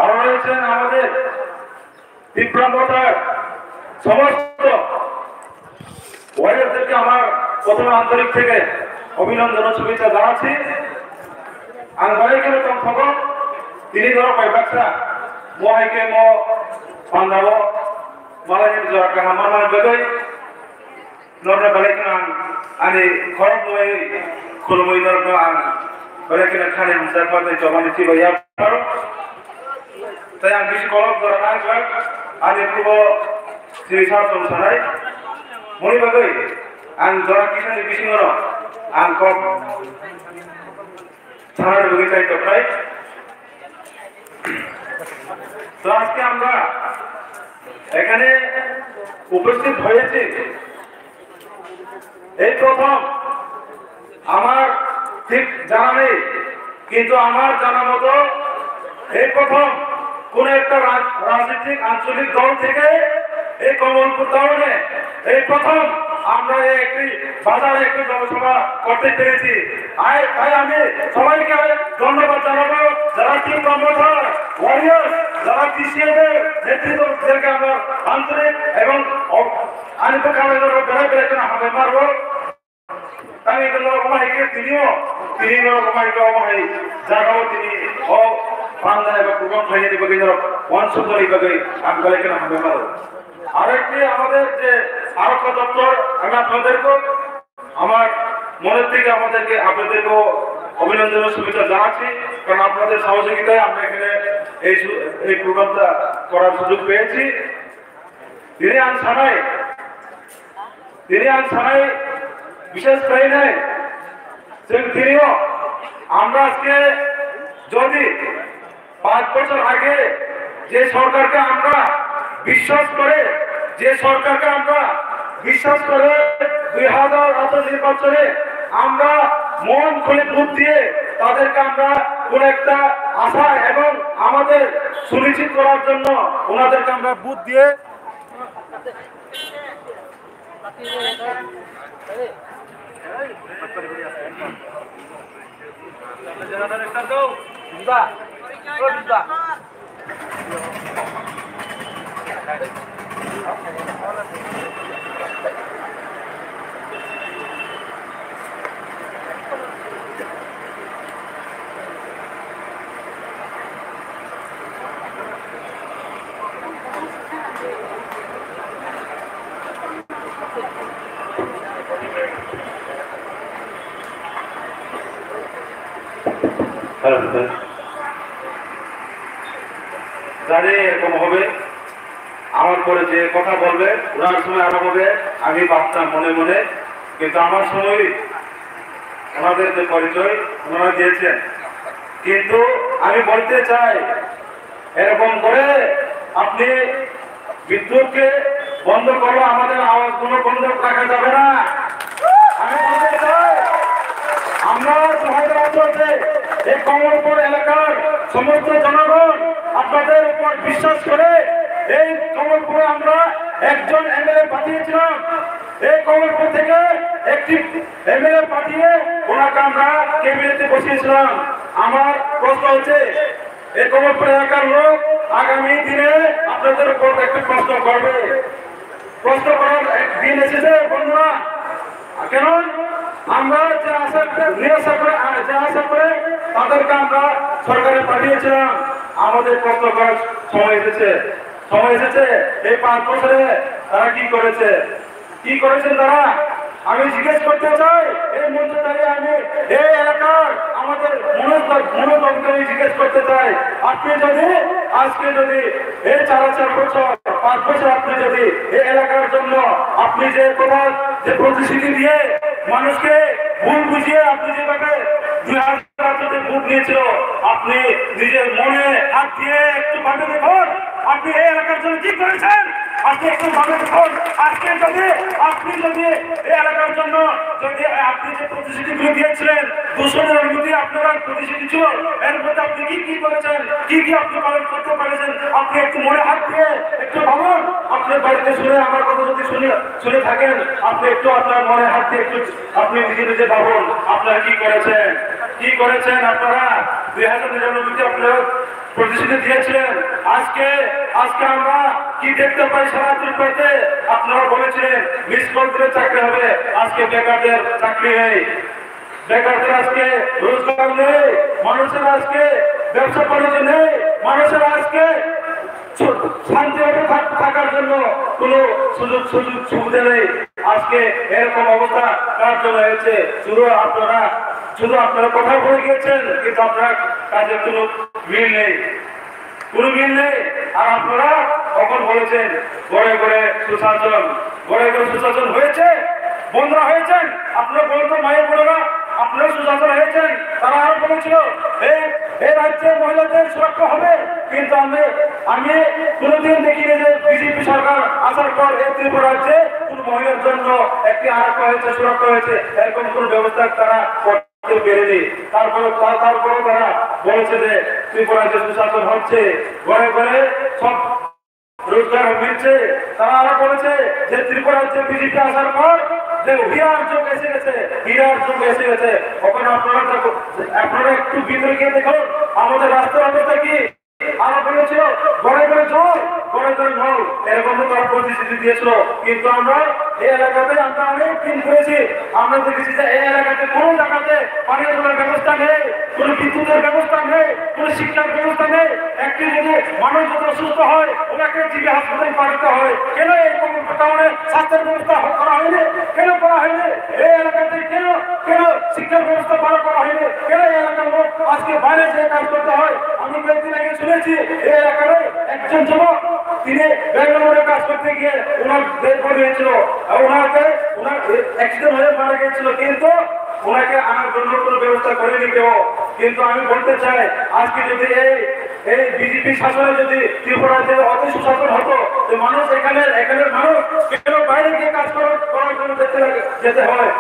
আরো রয়েছেন আমাদের তীব্রতার সমস্ত ওয়ারিয়ারদেরকে আমার প্রথমে আন্তরিক থেকে অভিনন্দন ও শুভেচ্ছা জানাচ্ছি। আমি বলাইকে তখন তিনি ধরো ব্যবসা মহাইকে মো পান্ডাব মালাই জরা আমার মানে বেগই নরনা বলাইকে আমি খরব মই খুলমই নরনা বলাইকে খানে মুসার পাতে জমানি ছিল ইয়া পারো তাই আমি বেশি কলম ধরা না কর আমি পূর্ব শ্রী সার্থক সারাই মনি বেগই আমি জরা কিসানি বেশি নর আমি কম থানার বগিচায় তো প্রায়। তো আজকে আমরা এখানে উপস্থিত হয়েছি এই প্রথম, আমার ঠিক জানা নেই কিন্তু আমার জানা মতো এই প্রথম কোন একটা রাজনৈতিক আঞ্চলিক দল থেকে এই কমলপুর টাউনে এই প্রথম আমরা একটি বাজারে একটি জনসভা করতে পেরেছি। তাই আমি সবাইকে ধন্যবাদ জানাবো যারা টিম কর্মকর্তা ওয়ারিয়র যারা পিসিএদের নেতৃত্বদেরকে আমরা আন্তরিক এবং আনিত কালের বেড়ে বেড়ে হাতে মারবো। তাই রকমাইকে তিনিও রকমাইকে অমাই জাগাও তিনি ও বাংলা এবং প্রগম হয়ে যাবে অনসুন্দর এইভাবে আমি বলে কেন হাতে মারবো। আরেকটি আমাদের যে আরক্ষা দপ্তর আমি আপনাদেরকেও আমার মনের থেকে আপনাদেরকেও অভিনন্দন ও শুভেচ্ছা জানাচ্ছি, কারণ আপনাদের সহযোগিতায় আমরা এখানে এই প্রোগ্রামটা করার সুযোগ পেয়েছি। তিনি আন থানায় বিশেষ করে নেই তিনিও আমরা আজকে যদি 5 বছর আগে যে সরকারকে আমরা বিশ্বাস করে 2018 নির্বাচনে আমরা মন খুলে ভোট দিয়ে তাদেরকে আমরা কোন একটা আশা এবং আমাদের সুনিশ্চিত করার জন্য ওনাদেরকে আমরা ভোট দিয়ে জানি এরকম হবে, আমার পরে যে কথা বলবে ওনার সময় আরো হবে আমি ভাবতাম মনে মনে, কিন্তু আমার সময় ওনাদের যে পরিচয় ওনারা দিয়েছেন। কিন্তু আমি বলতে চাই এরকম করে আপনি বিদ্যুৎকে বন্ধ করলে আমাদের আওয়াজ কোনো বন্ধ রাখা যাবে না। আমি বলতে চাই আমরা এই কমলপুর এলাকার সমস্ত জনগণ আপনাদের উপর বিশ্বাস করে এই কমলপুরে আমরা একজন এমএলএ পাঠিয়েছিলাম। এই কমলপুর থেকে একটি এমএলএ পাঠিয়ে ওনাকে আমরা ক্যাবিনেটে বসিয়েছিলাম। আমার প্রশ্ন হচ্ছে এই কমলপুর এলাকার লোক আগামী দিনে আপনাদের উপর একটি প্রশ্ন করবে। প্রশ্ন করার দিন এসেছে বন্ধুরা, কেন আমরা যে আশা করে তাদেরকে আমরা সরকারে পাঠিয়েছিলাম। আমাদের প্রশ্ন করার সময় এসেছে এই 5 বছরে তারা কি করেছেন তারা। আমি জিজ্ঞেস করতে চাই এই মঞ্চে দাঁড়িয়ে আমি এই এলাকার আমাদের মনোদলকে জিজ্ঞেস করতে চাই, আপনি যদি আজকে যদি এই 4 বছর 5 বছর আপনি যদি এই এলাকার জন্য আপনি যে প্রভাব যে প্রতিশ্রুতি দিয়ে মানুষকে ভুল বুঝিয়ে আপনি যেভাবে 2000 ভোট নিয়েছিল, আপনি নিজের মনে হাত দিয়ে একটু ভাবে দেখুন আপনি এই এলাকার জন্য কি করেছেন? আপনি একটু ভাবে দেখুন। আজকে আপনি যদি এই এলাকার জন্য যদি আপনি যে প্রতিশ্রুতিগুলো দিয়েছিলেন, দূষণের অনুমতি আপনারা প্রতিশ্রুতি ছিল, এর মধ্যে আপনি কি করেছেন, কি আপনি পালন করতে পারেছেন? আপনি একটু মনে হাত দিয়ে একটু ভাবুন। আপনার বাড়িতে শুনে আমার কথা যদি শুনে থাকেন, আপনি একটু আপনার মনে হাত দিয়ে একটু আপনি নিজে ভাবুন আপনারা কি করেছেন আপনারা 2099 আপনারা প্রতিশ্রুতি দিয়েছিলেন। আজকে আমরা কি দেখতে পাই সারা ত্রিপুরাতে? আপনারা বলেছিলেন মিস কল দিলে চাকরি হবে, আজকে বেকারদের চাকরি নেই, বেকারদের আজকে রোজগার নেই, মানুষের আজকে ব্যবসা বাণিজ্য নেই, মানুষের আজকে শান্তিভাবে থাকার জন্য কোন সুযোগ সুবিধা নেই। আজকে এরকম অবস্থা কার জন্য হয়েছে? শুধু আপনারা কথা বলে গিয়েছেন, কিন্তু আপনার কাজের কোনো মিল নেই। আর আপনারা কখন বলেছেন ঘরে ঘরে সুশাসন হয়েছে, বন্ধুরা হয়েছেন। আপনারা বলতো মায়ের বোনেরা আপনারা সুশাসন হয়েছেন। তারা আরো বলেছিল এই রাজ্যে মহিলাদের সুরক্ষা হবে, কিন্তু আমি কোনোদিন দেখিনি যে বিজেপি সরকার আসার পর এই ত্রিপুরা রাজ্যে কোন মহিলার জন্য একটি আরক্ষা হয়েছে, সুরক্ষা হয়েছে, এরকম কোন ব্যবস্থা তারা করতে পেরেনি। তারপরে তারা বলেছে যে ত্রিপুরা রাজ্যে সুশাসন হচ্ছে, ঘরে ঘরে সব রোজগার মিলছে। তারা আরো বলেছে যে ত্রিপুরা রাজ্যে বিজেপি আসার পর যে হীরার যুগ এসে গেছে। ওখানে আপনারা একটু ভিতরে গিয়ে দেখুন আমাদের রাস্তার অবস্থা কি। আরো বলেছিল ঘরে ঘরে জল, এরকম তারা প্রতিশ্রুতি দিয়েছিল। কিন্তু আমরা এই এলাকাতে আমরা অনেক দিন করেছি, আমরা দেখেছি যে এই এলাকাতে কোন জায়গাতে পানীয় জলের ব্যবস্থা নেই, কোন বিদ্যুতের ব্যবস্থা নেই, কোন শিক্ষার ব্যবস্থা নেই। একটি যদি মানুষ যদি অসুস্থ হয় ওনাকে জিবি হাসপাতালে পাঠাতে হয়। কেন এরকম কারণে স্বাস্থ্যের ব্যবস্থা করা হয়নি? এই এলাকাতে কেন শিক্ষার ব্যবস্থা ভালো করা হয়নি? কেন এই এলাকার লোক আজকে বাইরে যে কাজ করতে হয়? আমি কয়েকদিন আগে শুনেছি এই এলাকার একজন যুবক, তিনি ব্যাঙ্গালোরে কাজ করতে গিয়ে ওনার ডেথ বডি হয়েছিল, ওনার অ্যাক্সিডেন্ট হয়ে মারা গিয়েছিল, কিন্তু ওনাকে আনার জন্য কোনো ব্যবস্থা করেনি কেউ। কিন্তু আমি বলতে চাই আজকে যদি এই বিজেপি শাসনে যদি ত্রিপুরা রাজ্যে অত সুশাসন হতো, মানুষ এখানের মানুষ কেন বাইরে গিয়ে কাজ করার জন্য যেতে হয়?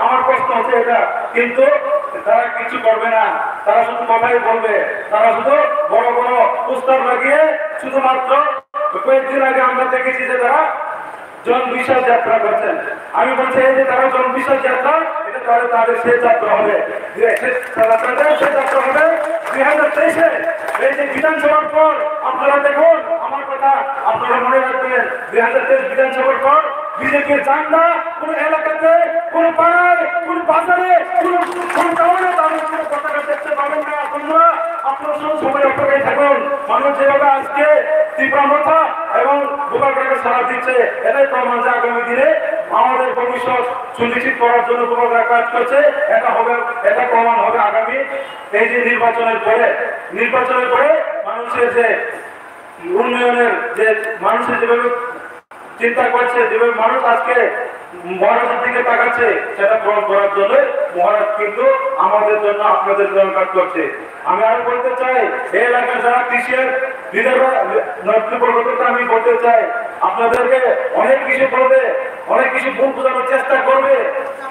আমার প্রশ্ন হচ্ছে এটা। কিন্তু তারা কিছু করবে না, তারা শুধু কথাই বলবে, তারা শুধু বড় বড় পোস্টার লাগিয়ে শুধুমাত্র কয়েকদিন আগে আমরা দেখেছি যে তারা জনবিশ্বাস যাত্রা করছেন। আমি বলছি এই যে তারা জনবিশ্বাস যাত্রা, এটা তাদের শেষ যাত্রা হবে, শেষ যাত্রা হবে 2023-এ। এই যে বিধানসভার পর আপনারা দেখুন, আমার কথা আপনারা মনে রাখবেন, 2023 বিধানসভার পর বিজেপির চান্দা কোন এলাকাতে, কোন পাড়ায়, কোন বাজারে, কোন টাউনে তাদের কোনো পতাকা দেখতে পাবেন না। বন্ধুরা আপনারা সবাই অপেক্ষায় থাকুন। মানুষ যেভাবে আজকে ত্রিপুরা মাথা এবং গোপালগড়কে সারা দিচ্ছে, এটাই প্রমাণ যে আগামী দিনে আমাদের ভবিষ্যৎ সুনিশ্চিত করার জন্য গোপালগড় কাজ করছে। এটা প্রমাণ হবে আগামী এই যে নির্বাচনের পরে মানুষের যে উন্নয়নের যে মানুষের যেভাবে চিন্তা করছে, যেভাবে মানুষ আজকে মহারাজের দিকে তাকাচ্ছে, সেটা পূরণ করার জন্য মহারাজ কিন্তু আমাদের জন্য আপনাদের জন্য কাজ করছে। আমি আরো বলতে চাই এই এলাকার যারা কৃষির লিডাররা আমি বলতে চাই আপনাদেরকে অনেক কিছু বলবে, অনেক কিছু ভুল বোঝানোর চেষ্টা করবে,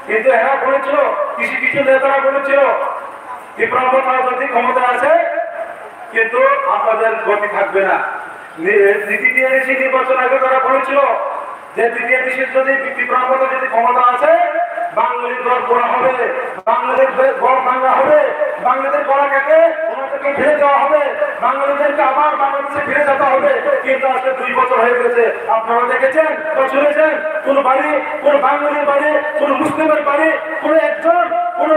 কিন্তু এরা বলেছিল কিছু নেতারা বলেছিল ত্রিপুরা রাজনৈতিক ক্ষমতা আছে কিন্তু আপনাদের গতি থাকবে না। দ্বিতীয় নির্বাচন আগে তারা বলেছিল যে দ্বিতীয় দেশের যদি ত্রিপুরা যদি ক্ষমতা আছে বাঙালির ঘর পোড়া হবে, বাঙালির ঘর ভাঙা হবে, বাঙালিদের গড়াকে ওনাদেরকে ফিরে দেওয়া হবে, বাঙালিদেরকে আবার বাংলাদেশে ফিরে যেতে হবে। কিন্তু আজকে 2 বছর হয়ে গেছে, আপনারা দেখেছেন বা শুনেছেন কোন বাড়ি, কোন বাঙালির বাড়ি, কোন মুসলিমের বাড়ি, কোন একজন কোন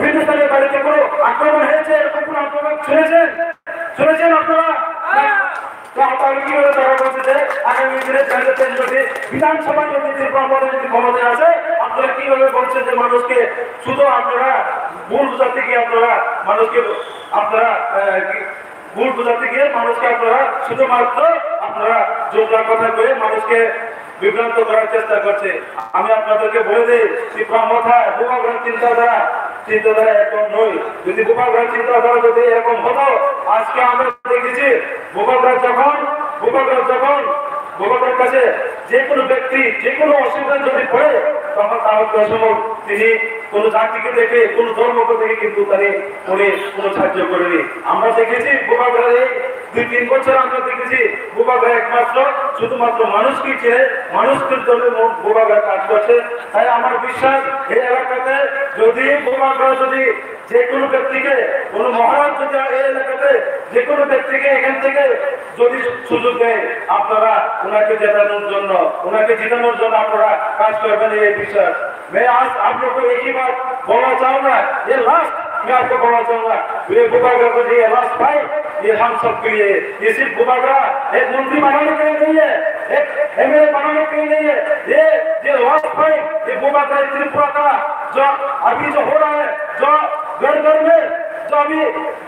হিন্দুস্তানের বাড়িতে কোন আক্রমণ হয়েছে, এরকম কোন আক্রমণ শুনেছেন আপনারা? তারা বলছে যে আগামী দিনে বিধানসভা যদি ক্ষমতায় আছে, আপনারা কিভাবে বলছেন যে মানুষকে শুধু আপনারা ভুল বোঝাতে গিয়ে আপনারা শুধুমাত্র আপনারা জোরদার কথা কয়ে মানুষকে বিভ্রান্ত করার চেষ্টা করছে। আমি আপনাদেরকে বলে দিই ত্রিপুরা মাথা গোপালগড় চিন্তাধারা চিন্তাধারা এরকম নয়। যদি গোপালগড়ের চিন্তাধারা যদি এরকম হতো, আজকে আমরা দেখেছি গোপালগড় যখন গোপালগড়ের কাছে যে কোনো ব্যক্তি যে কোনো অসুবিধা যদি পড়ে, তখন তার সময় তিনি কোনো জাতিকে দেখে কোনো ধর্মকে দেখে কিন্তু উনি কোনো সাহায্য করেনি। আমরা দেখেছি গোপালগড়ে 2-3 বছর আমরা দেখেছি গোপালগড় একমাত্র শুধুমাত্র মানুষকে চেয়ে মানুষের জন্য গোপালগড় কাজ করছে। তাই আমার বিশ্বাস এই এলাকাতে যদি গোপালগড় যদি যে কোনো ব্যক্তিকে কোনো মহারাজ যদি এই এলাকাতে যে কোনো ব্যক্তিকে এখান থেকে যদি সুযোগ দেয়, আপনারা ওনাকে জেতানোর জন্য আপনারা কাজ করবেন, এই বিশ্বাস। मैं आज आप लोग को एक ही बात बोलना चाहूंगा, ये लास्ट मैं आपको बोलना चाहूंगा, ये गोपालगढ़ को ये लास्ट फाइट ये हम सबके लिए, ये सिर्फ गोपालगढ़ एक मंत्री बनाने के लिए नहीं है, एक एमएलए बनाने के लिए नहीं है, ये लास्ट फाइट ये गोपालगढ़ त्रिपुरा का जो अभी जो हो रहा है, जो घर घर में जो अभी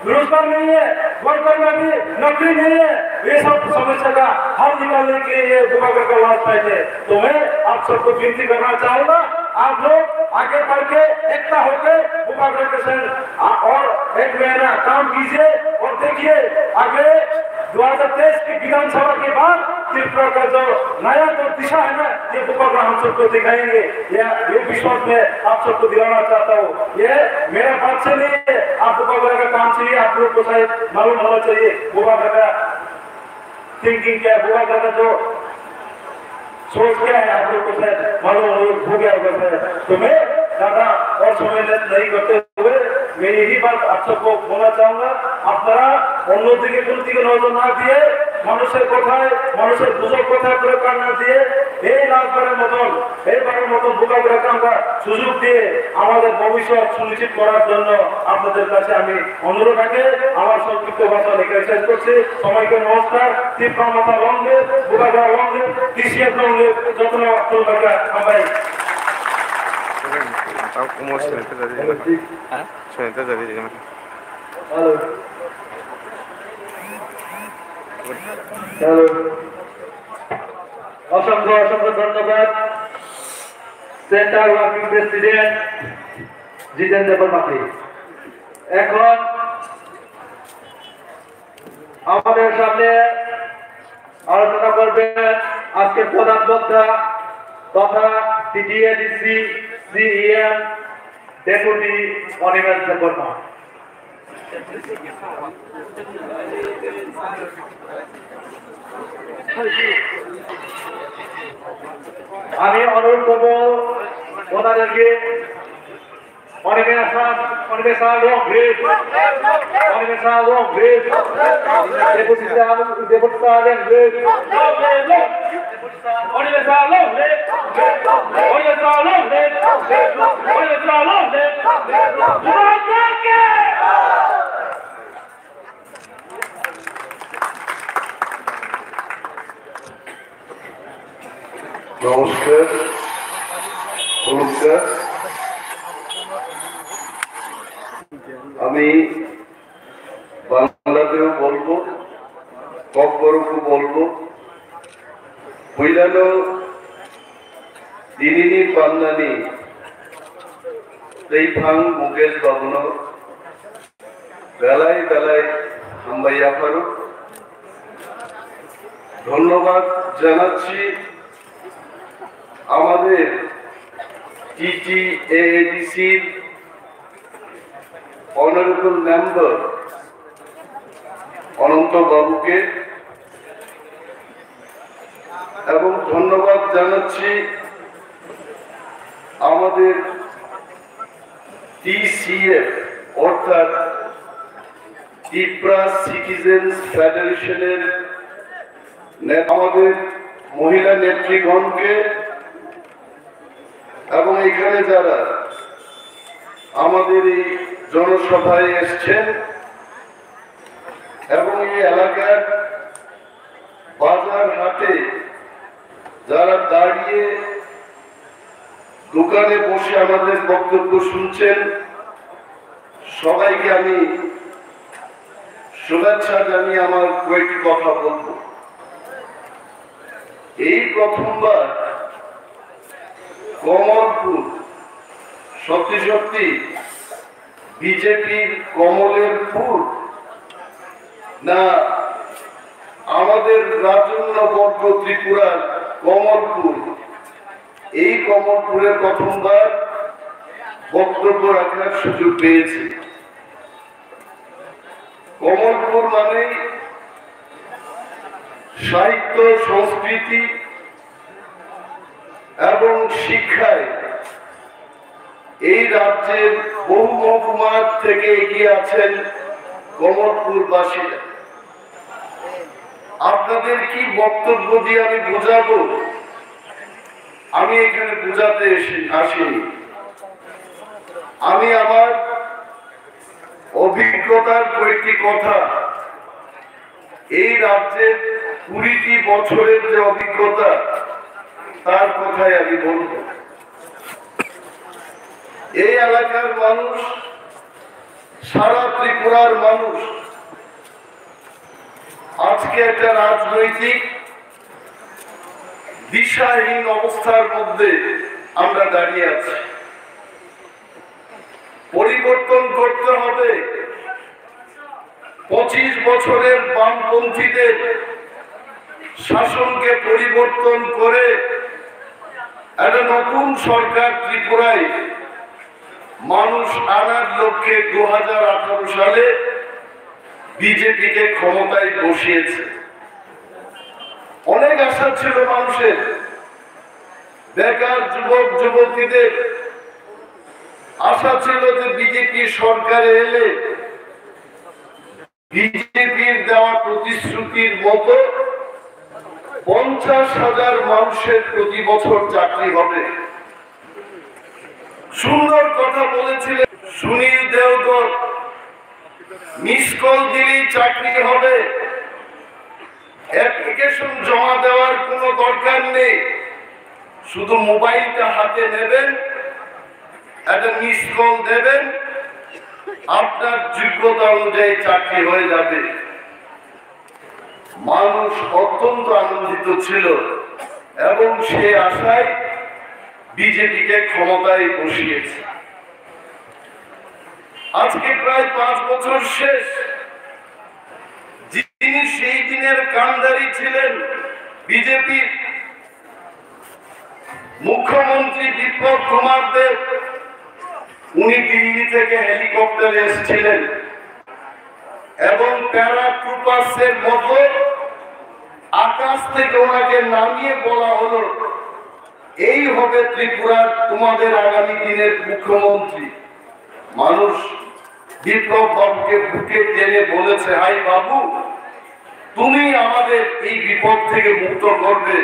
रोजगार नहीं है, वर्कर में अभी नौकरी नहीं है, ये सब समस्या का हल निकालने के लिए ये गोपालगढ़ का लास्ट फाइट है। तो मैं आप सबको विनती करना चाहूंगा, आप लोग आगे बढ़ के एकता होकर गोपालगढ़ के संग और एक महीना काम कीजिए और देखिए आगे 2023 की विधानसभा के बाद त्रिपुरा का जो नया जो दिशा है ना, ये गोपालगढ़ हम सबको दिखाएंगे। ये विश्वास में आप सबको दिलाना चाहता हूँ। ये मेरा बात से नहीं है, आप गोपालगढ़ का काम चाहिए, आप लोग को शायद मालूम होना चाहिए गोपालगढ़ का थिंकिंग क्या है, गोपालगढ़ का जो सोच क्या है, आप लोग को शायद मालूम हो गया होगा। तो मैं ज्यादा और समय नहीं करते हुए मैं यही बात आप सबको बोलना चाहूंगा, আপনারা অন্যদিকে কোন দিকে নজর না দিয়ে মানুষের কথায় মানুষের বুঝক কথা প্রয়োগ না দিয়ে এইবারের মতন গোপালগড়কে আমরা সুযোগ দিয়ে আমাদের ভবিষ্যৎ সুনিশ্চিত করার জন্য আপনাদের কাছে আমি অনুরোধ রাখি। আমার সংক্ষিপ্ত ভাষা লেখা শেষ করছি। সবাইকে নমস্কার। ত্রিপুরা মাতা লঙ্গে, গোপালগড় লঙ্গে, কৃষিয়ার লঙ্গে, যত্ন চলবে সবাই। অসংখ্য ধন্যবাদ সেন্ট্রাল ওয়ার্কিং প্রেসিডেন্ট জিতেন্দ্র বর্মাকে। এখন আমাদের সামনে আলোচনা করবেন আজকের প্রধান বক্তা তথা TTADC CEM deputy Animesh Barma. আমি অনুরোধ করবো ওনাদেরকে নমস্কার। আমি বাংলাতেও বলবো, কব্বরকও বলবো। হইলানো দিনিনি পান্নানি তৈফাং মুকেশ বাবুন বেলায় বেলায় হাম্বাইয়া ফারুক। ধন্যবাদ জানাচ্ছি আমাদের টিটিএডিসির অনারেবল মেম্বার অনন্ত বাবুকে এবং ধন্যবাদ জানাচ্ছি আমাদের টিসিএফ অর্থাৎ ত্রিপুরা সিটিজেন্স ফেডারেশনের আমাদের মহিলা নেতৃগণকে এবং এখানে যারা আমাদের এই জনসভায় এসছেন এবং এই এলাকার বাজার হাটে যারা দাঁড়িয়ে দোকানে বসে আমাদের বক্তব্য শুনছেন, সবাইকে আমি শুভেচ্ছা জানিয়ে আমার কয়েকটি কথা বলব। এই প্রথমবার কমলপুর সত্যি বিজেপির কমলের ফুল না আমাদের রাজন্যবর্গ ত্রিপুরার কমলপুর? এই কমলপুরে প্রথমবার বক্তব্য রাখার সুযোগ পেয়েছি। কমলপুর মানে সাহিত্য, সংস্কৃতি এবং শিক্ষায় এই রাজ্যের বহু মহকুমার থেকে এগিয়ে আছেন কমলপুরবাসীরা। আপনাদের কি বক্তব্য দিয়ে আমি বোঝাবো? আমি এখানে বোঝাতে আসিনি। আমি আমার অভিজ্ঞতার কয়েকটি কথা, এই রাজ্যের 20টি বছরের যে অভিজ্ঞতা তার কথাই আমি বলব। এই এলাকার মানুষ, সারা ত্রিপুরার মানুষ আজকে একটা রাজনৈতিক দিশাহীন অবস্থার মধ্যে আমরা দাঁড়িয়ে আছি। পরিবর্তন করতে হবে। 25 বছরের বামপন্থীদের শাসনকে পরিবর্তন করে একটা নতুন সরকার ত্রিপুরায় মানুষ আনার লক্ষ্যে 2018 সালে বিজেপিকে ক্ষমতায় বসিয়েছে। অনেক আশা ছিল মানুষের, বেকার যুবক যুবতীদের আশা ছিল যে বিজেপি সরকারে এলে বিজেপির দেওয়া প্রতিশ্রুতির মতো 50,000 মানুষের প্রতি বছর চাকরি হবে। সুন্দর কথা বলেছিলেন সুনীল দেওধর, মিস কল দিলেই চাকরি হবে, অ্যাপ্লিকেশন জমা দেওয়ার কোনো দরকার নেই, শুধু মোবাইলটা হাতে নেবেন, একটা মিস কল দেবেন, আপনার যোগ্যতা অনুযায়ী চাকরি হয়ে যাবে। মানুষ অত্যন্ত আনন্দিত ছিল এবং সে আশায় বিজেপিকে ক্ষমতায় বসিয়েছে। আজকে প্রায় 5 বছর শেষ। যিনি সেই দিনের কান্ডারি ছিলেন বিজেপির মুখ্যমন্ত্রী বিপ্লব কুমার দেব, উনি দিল্লি থেকে হেলিকপ্টারে এসেছিলেন এবং প্যারাট্রুপার্সের মতো আকাশ থেকে ওনাকে নামিয়ে বলা হলো, এই হবে ত্রিপুরার তোমাদের আগামী দিনের মুখ্যমন্ত্রী। মানুষ বিপ্লব বাবুকে বুকে টেনে বলেছে, হাই বাবু, তুমি আমাদের এই বিপদ থেকে মুক্ত করবে,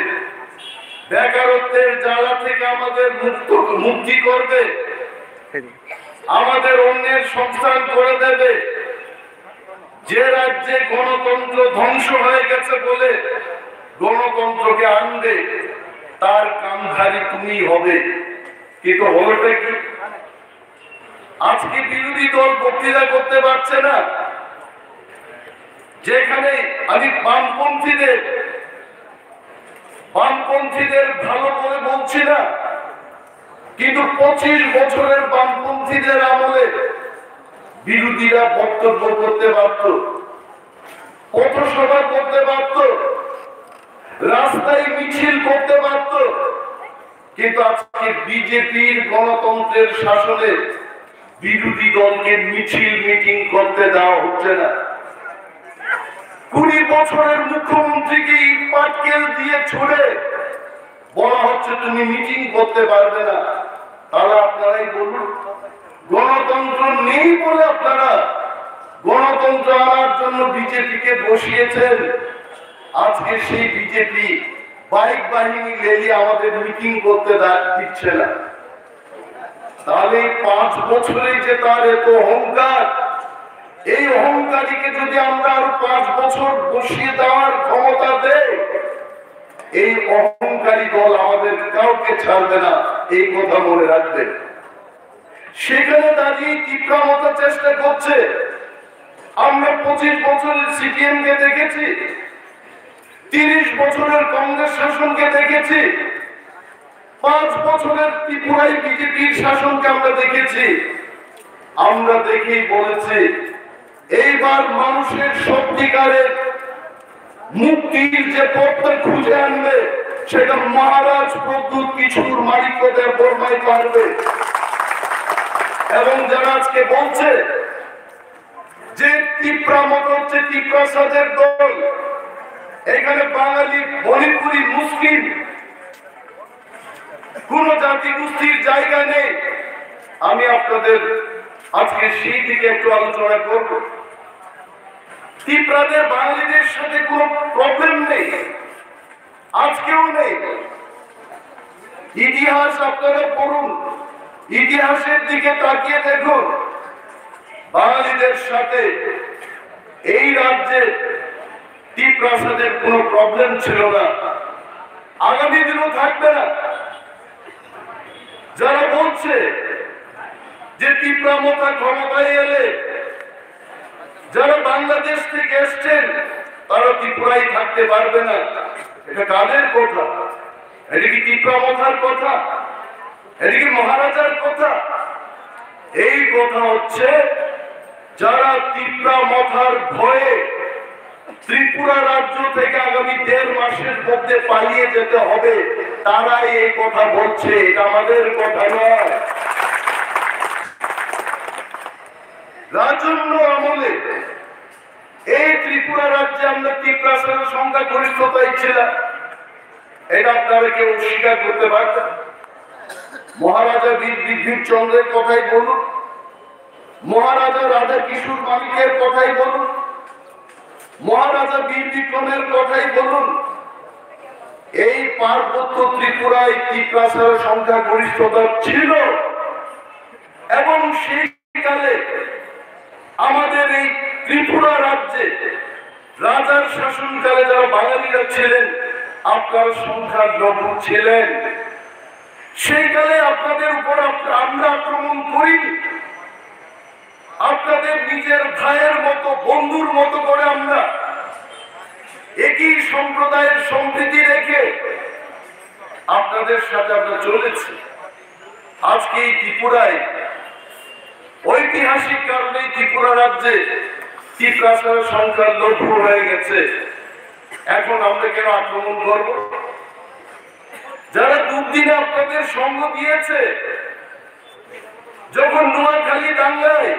বেকারত্বের জ্বালা থেকে আমাদের মুক্তি করবে, আমাদের অন্যের সংস্থান করে দেবে। যে রাজ্যে গণতন্ত্র ধ্বংস হয়ে গেছে বলে গণতন্ত্রকে আনবে, তার কামধারী তুমি হবে। কিন্তু হলোটা কি? আজকে বিরোধী দল বক্তৃতা করতে পারছে না। যেখানে আমি বামপন্থীদের ভালো করে বলছি না, কিন্তু 25 বছরের বামপন্থীদের আমলে বিরোধীরা বক্তব্য করতে পারত, পথসভা করতে পারত, রাস্তায় মিছিল করতে পারত। কিন্তু আজকে বিজেপির গণতন্ত্রের শাসনে বিরোধী দলকে মিছিল মিটিং করতে দেওয়া হচ্ছে না। 20 বছরের মুখ্যমন্ত্রীকে ইট পাটকেল দিয়ে ছুড়ে বলা হচ্ছে তুমি মিটিং করতে পারবে না। তাহলে আপনারাই বলুন, গণতন্ত্র নেই বলে আপনারা গণতন্ত্র আনার জন্য বিজেপিকে বসিয়েছেন। আজকে সেই বিজেপি বাইক বাহিনী রেলি আমাদের মিটিং করতে দিচ্ছে না। তাহলে 5 বছরে যে তার এত অহংকার, এই অহংকারীকে যদি আমরা আরো 5 বছর বসিয়ে দেওয়ার ক্ষমতা দেয়, এই অহংকারী দল আমাদের কাউকে ছাড়বে না, এই কথা মনে রাখবেন। সেখানে দাঁড়িয়ে তীব্রমত চেষ্টা করছে। আমরা 25 বছরের সিপিএম কে দেখেছি, 30 বছরের কংগ্রেস শাসনকে দেখেছি, 5 বছরের ত্রিপুরায় বিজেপির শাসনকে আমরা দেখেছি। আমরা দেখেই বলেছি এইবার মানুষের সত্যিকারের মুক্তির যে পথটা খুঁজে আনবে সেটা মহারাজ প্রদ্যুৎ কিশোর মালিকদের বর্মাই পারবে। এবং যারা আজকে বলছে যে তিপ্রা মত হচ্ছে তিপ্রাসাদের দল, এখানে বাঙালি, মণিপুরি, মুসলিম কোন জাতি গোষ্ঠীর জায়গা নেই। আমি আপনাদের আজকে সেই দিকে একটু আলোচনা করব। তিপ্রাদের বাঙালিদের সাথে কোনো প্রবলেম নেই, আজকেও নেই। ইতিহাস আপনারা পড়ুন, ইতিহাসের দিকে তাকিয়ে দেখুন, বাঙালিদের সাথে এই রাজ্যে তিপ্রাসাদের কোনো প্রবলেম ছিল না, আগামী দিনও থাকবে না। যারা বলছে যে তিপ্রা মতা ক্ষমতায় এলে যারা বাংলাদেশ থেকে এসছেন তারা ত্রিপুরায় থাকতে পারবে না, এটা কাদের কথা? এটা কি তিপ্রা মথার কথা? এটা কি মহারাজার কথা? এই কথা হচ্ছে যারা তিপ্রা মথার ভয়ে ত্রিপুরা রাজ্য থেকে আগামী 1.5 মাসের মধ্যে পালিয়ে যেতে হবে, তারাই এই কথা বলছে, এটা আমাদের কথা নয়। রাজন্য আমলে এই ত্রিপুরা রাজ্যে আমরা তিপ্রাসাদের সংখ্যা গরিষ্ঠতাই ছিলাম, এটা আপনারা কেউ অস্বীকার করতে পারতেন? মহারাজা বীর বিক্রম চন্দ্রের কথাই বলুন, মহারাজা রাজা কিশোর মালিকের কথাই বলুন, মহারাজা বীর বিক্রমের কথাই বলুন, এই পার্বত্য ত্রিপুরায় তিপ্রাসাদের সংখ্যা গরিষ্ঠতা ছিল। এবং সেই কালে আমাদের এই ত্রিপুরা রাজ্যে রাজার শাসনকালে যারা বাঙালিরা ছিলেন আপনারা সংখ্যালঘু ছিলেন। সেই কালে আপনাদের উপর আমরা আক্রমণ করিনি, আপনাদের নিজের ভাইয়ের মতো, বন্ধুর মতো করে আমরা একই সম্প্রদায়ের সম্প্রীতি রেখে আপনাদের সাথে আমরা চলেছি। আজকে এই ত্রিপুরায় ঐতিহাসিক কারণে ত্রিপুরা রাজ্যে তিপ্রাসাদের সংখ্যা লঘু হয়ে গেছে। এখন আমরা কেন আক্রমণ করব? যারা দুদিনে আপনাদের সঙ্গ দিয়েছে, যখন নোয়াখালী দাঙ্গায়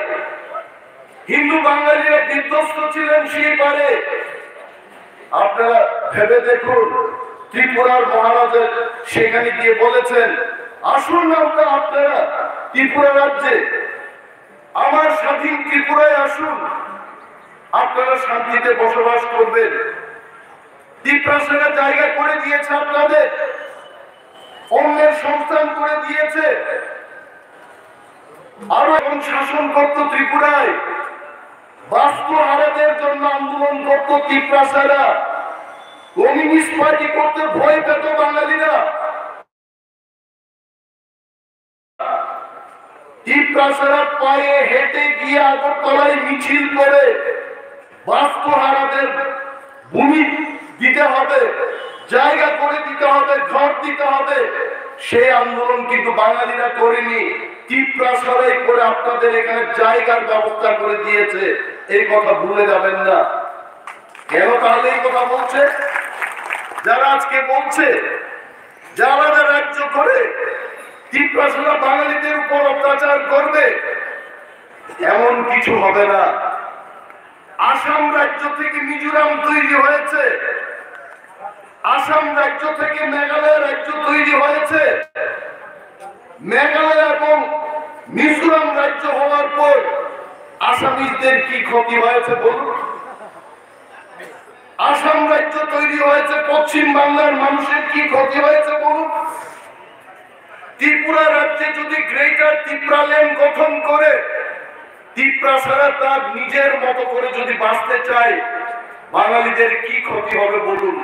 হিন্দু বাঙালিরা বিধ্বস্ত ছিলেন, সেই পারে আপনারা ভেবে দেখুন, ত্রিপুরার মহারাজা সেখানে গিয়ে বলেছেন, আসুন না আপনারা ত্রিপুরা রাজ্যে, আমার স্বাধীন ত্রিপুরায় আসুন, আপনারা শান্তিতে বসবাস করবেন। তিপ্রাসারা জায়গা করে দিয়েছে আপনাদের, অন্যের সংস্থান করে দিয়েছে। আরো এখন শাসন করত ত্রিপুরায়, বাস্তুহারাদের জন্য আন্দোলন করত তিপ্রাসারা, কমিউনিস্ট পার্টি করতে ভয় পেত বাঙালিরা। তিপ্রাসারা পায়ে হেঁটে গিয়ে আগরতলায় মিছিল করে বাস্তুহারাদের ভূমি দিতে হবে, জায়গা করে দিতে হবে, ঘর দিতে হবে। সেই আন্দোলন কিন্তু বাঙালিরা করেনি, তিপ্রাসারাই করে আপনাদের এখানে জায়গার ব্যবস্থা করে দিয়েছে। এই কথা ভুলে যাবেন না। কেন তাহলে এই কথা বলছে? যারা আজকে বলছে যে আলাদা রাজ্য করে তিপ্রাসারা বাঙালিদের উপর অত্যাচার করবে, এমন কিছু হবে না। আসাম রাজ্য থেকে মিজোরাম তৈরি হয়েছে, আসাম রাজ্য থেকে মেঘালয় রাজ্য তৈরি হয়েছে। মেঘালয় এবং মিজোরাম রাজ্য হওয়ার পর আসামিদের কি ক্ষতি হয়েছে বলুন? আসাম রাজ্য তৈরি হয়েছে, পশ্চিম বাংলার মানুষের কি ক্ষতি হয়েছে বলুন? ত্রিপুরা রাজ্যে যদি গ্রেটার ত্রিপুরাল্যান্ড গঠন করে তিপ্রাসারা তার নিজের মতো করে যদি বাঁচতে চায়, বাঙালিদের কি ক্ষতি হবে বলুন?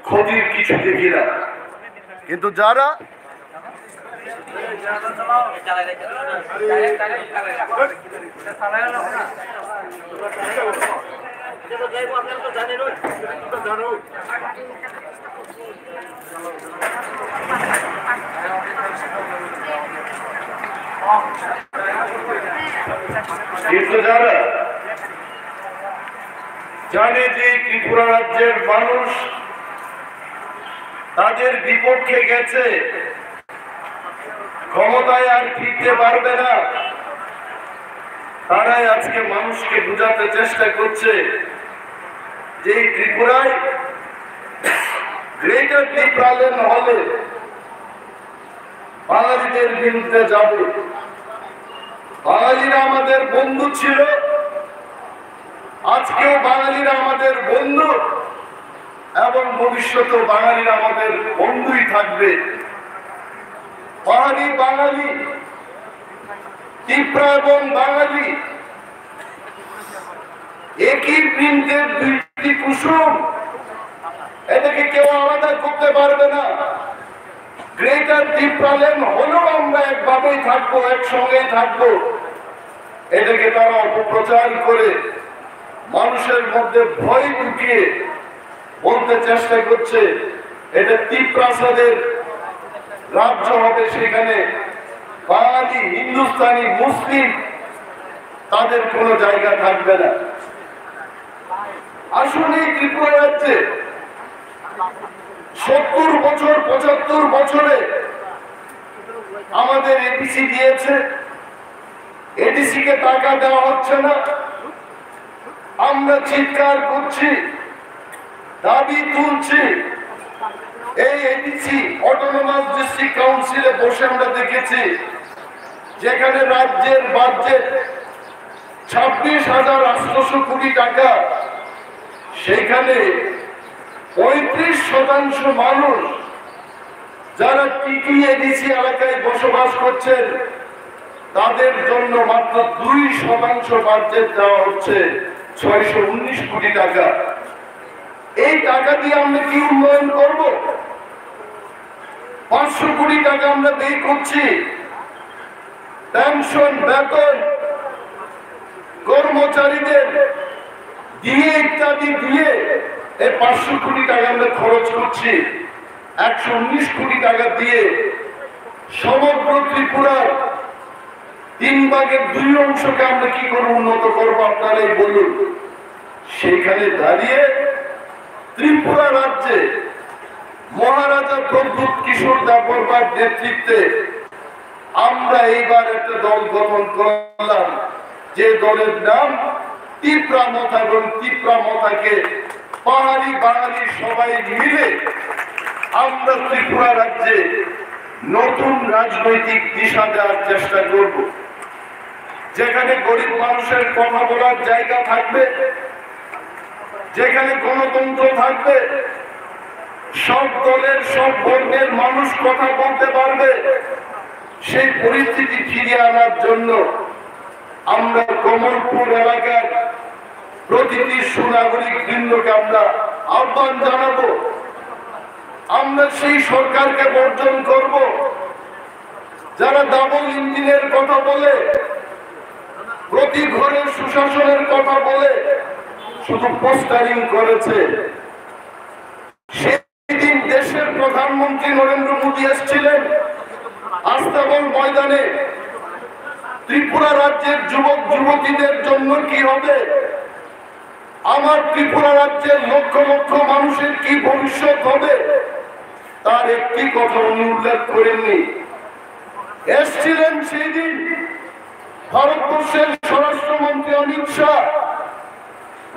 ক্ষতির কিছু দেখি না। কিন্তু যারা কিন্তু যারা জানে যে ত্রিপুরা রাজ্যের মানুষ তাদের বিপক্ষে গেছে, ক্ষমতায় আর ফিরতে পারবে না, তারাই আজকে মানুষকে বোঝাতে চেষ্টা করছে যে ত্রিপুরায় গ্রেটার ত্রিপুরাল্যান্ড হলে বাঙালিদের বিরুদ্ধে যাবে। বাঙালিরা আমাদের বন্ধু ছিল, আজকেও বাঙালিরা আমাদের বন্ধু এবং ভবিষ্যতেও বাঙালিরা আমাদের বন্ধুই থাকবে। পাহাড়ি বাঙালি, ত্রিপুরা এবং বাঙালি একই বৃন্দের দুইটি কুসুম, এটাকে কেউ আলাদা করতে পারবে না। গ্রেটার ত্রিপুরাল্যান্ড হলেও আমরা একভাবেই থাকবো, একসঙ্গেই থাকবো। এটাকে তারা অপপ্রচার করে মানুষের মধ্যে ভয় ঢুকিয়ে বলতে চেষ্টা করছে এটা ত্রিপ্রাসাদের রাজ্য হবে, সেখানে বাঙালি, হিন্দুস্তানি, মুসলিম তাদের কোনো জায়গা থাকবে না। আসলে এই ত্রিপুরা রাজ্যে 70 বছর 75 বছরে আমাদের এডিসি দিয়েছে, এডিসি কে টাকা দেওয়া হচ্ছে না। আমরা চিৎকার করছি, দাবি তুলছি। এই এডিসি অটোনমাস ডিস্ট্রিক্ট কাউন্সিলে বসে আমরা দেখেছি যেখানে রাজ্যের বাজেট 26,800 কোটি টাকা, সেখানে 35% মানুষ যারা টিটি এডিসি এলাকায় বসবাস করছেন তাদের জন্য মাত্র 2% বাজেট দেওয়া হচ্ছে 619 কোটি টাকা। এই টাকা দিয়ে আমরা কি উন্নয়ন করব? 500 কোটি টাকা আমরা ব্যয় করছি পেনশন, বেতন, কর্মচারীদের দিয়ে ইত্যাদি দিয়ে। এই 500 কোটি টাকা আমরা খরচ করছি, 119 কোটি টাকা দিয়ে সমগ্র ত্রিপুরার 3/2 অংশকে আমরা কি করে উন্নত করবো আপনারাই বলুন। সেখানে দাঁড়িয়ে ত্রিপুরা রাজ্যে মহারাজা প্রদ্যুৎ কিশোর দেববর্মার নেতৃত্বে আমরা এইবার একটা দল গঠন করলাম, যে দলের নাম ত্রিপুরা মথা, এবং ত্রিপুরা মথাকে পাহাড়ি বাঙালি সবাই মিলে আমরা ত্রিপুরা রাজ্যে নতুন রাজনৈতিক দিশা দেওয়ার চেষ্টা করব, যেখানে গরিব মানুষের কথা বলার জায়গা থাকবে, যেখানে গণতন্ত্র থাকবে, সব দলের সব বর্ণের মানুষ কথা বলতে পারবে। সেই পরিস্থিতি ফিরিয়ে আনার জন্য আমরা কমলপুর এলাকার প্রতিটি সুনাগরিক বৃন্দকে আমরা আহ্বান জানাবো। আমরা সেই সরকারকে বর্জন করব যারা ডাবল ইঞ্জিনের কথা বলে, প্রতি ঘরের সুশাসনের কথা বলে শুধু পোস্টারিং করেছে। সেদিন দেশের প্রধানমন্ত্রী নরেন্দ্র মোদী এসেছিলেন আস্তাবল ময়দানে, ত্রিপুরা রাজ্যের যুবক যুবতীদের জন্য কি হবে, আমার ত্রিপুরা রাজ্যের লক্ষ লক্ষ মানুষের কি ভবিষ্যৎ হবে, তার একটি কথা উনি উল্লেখ করেননি। এসেছিলেন সেই দিন ভারতবর্ষের স্বরাষ্ট্রমন্ত্রী অমিত শাহ,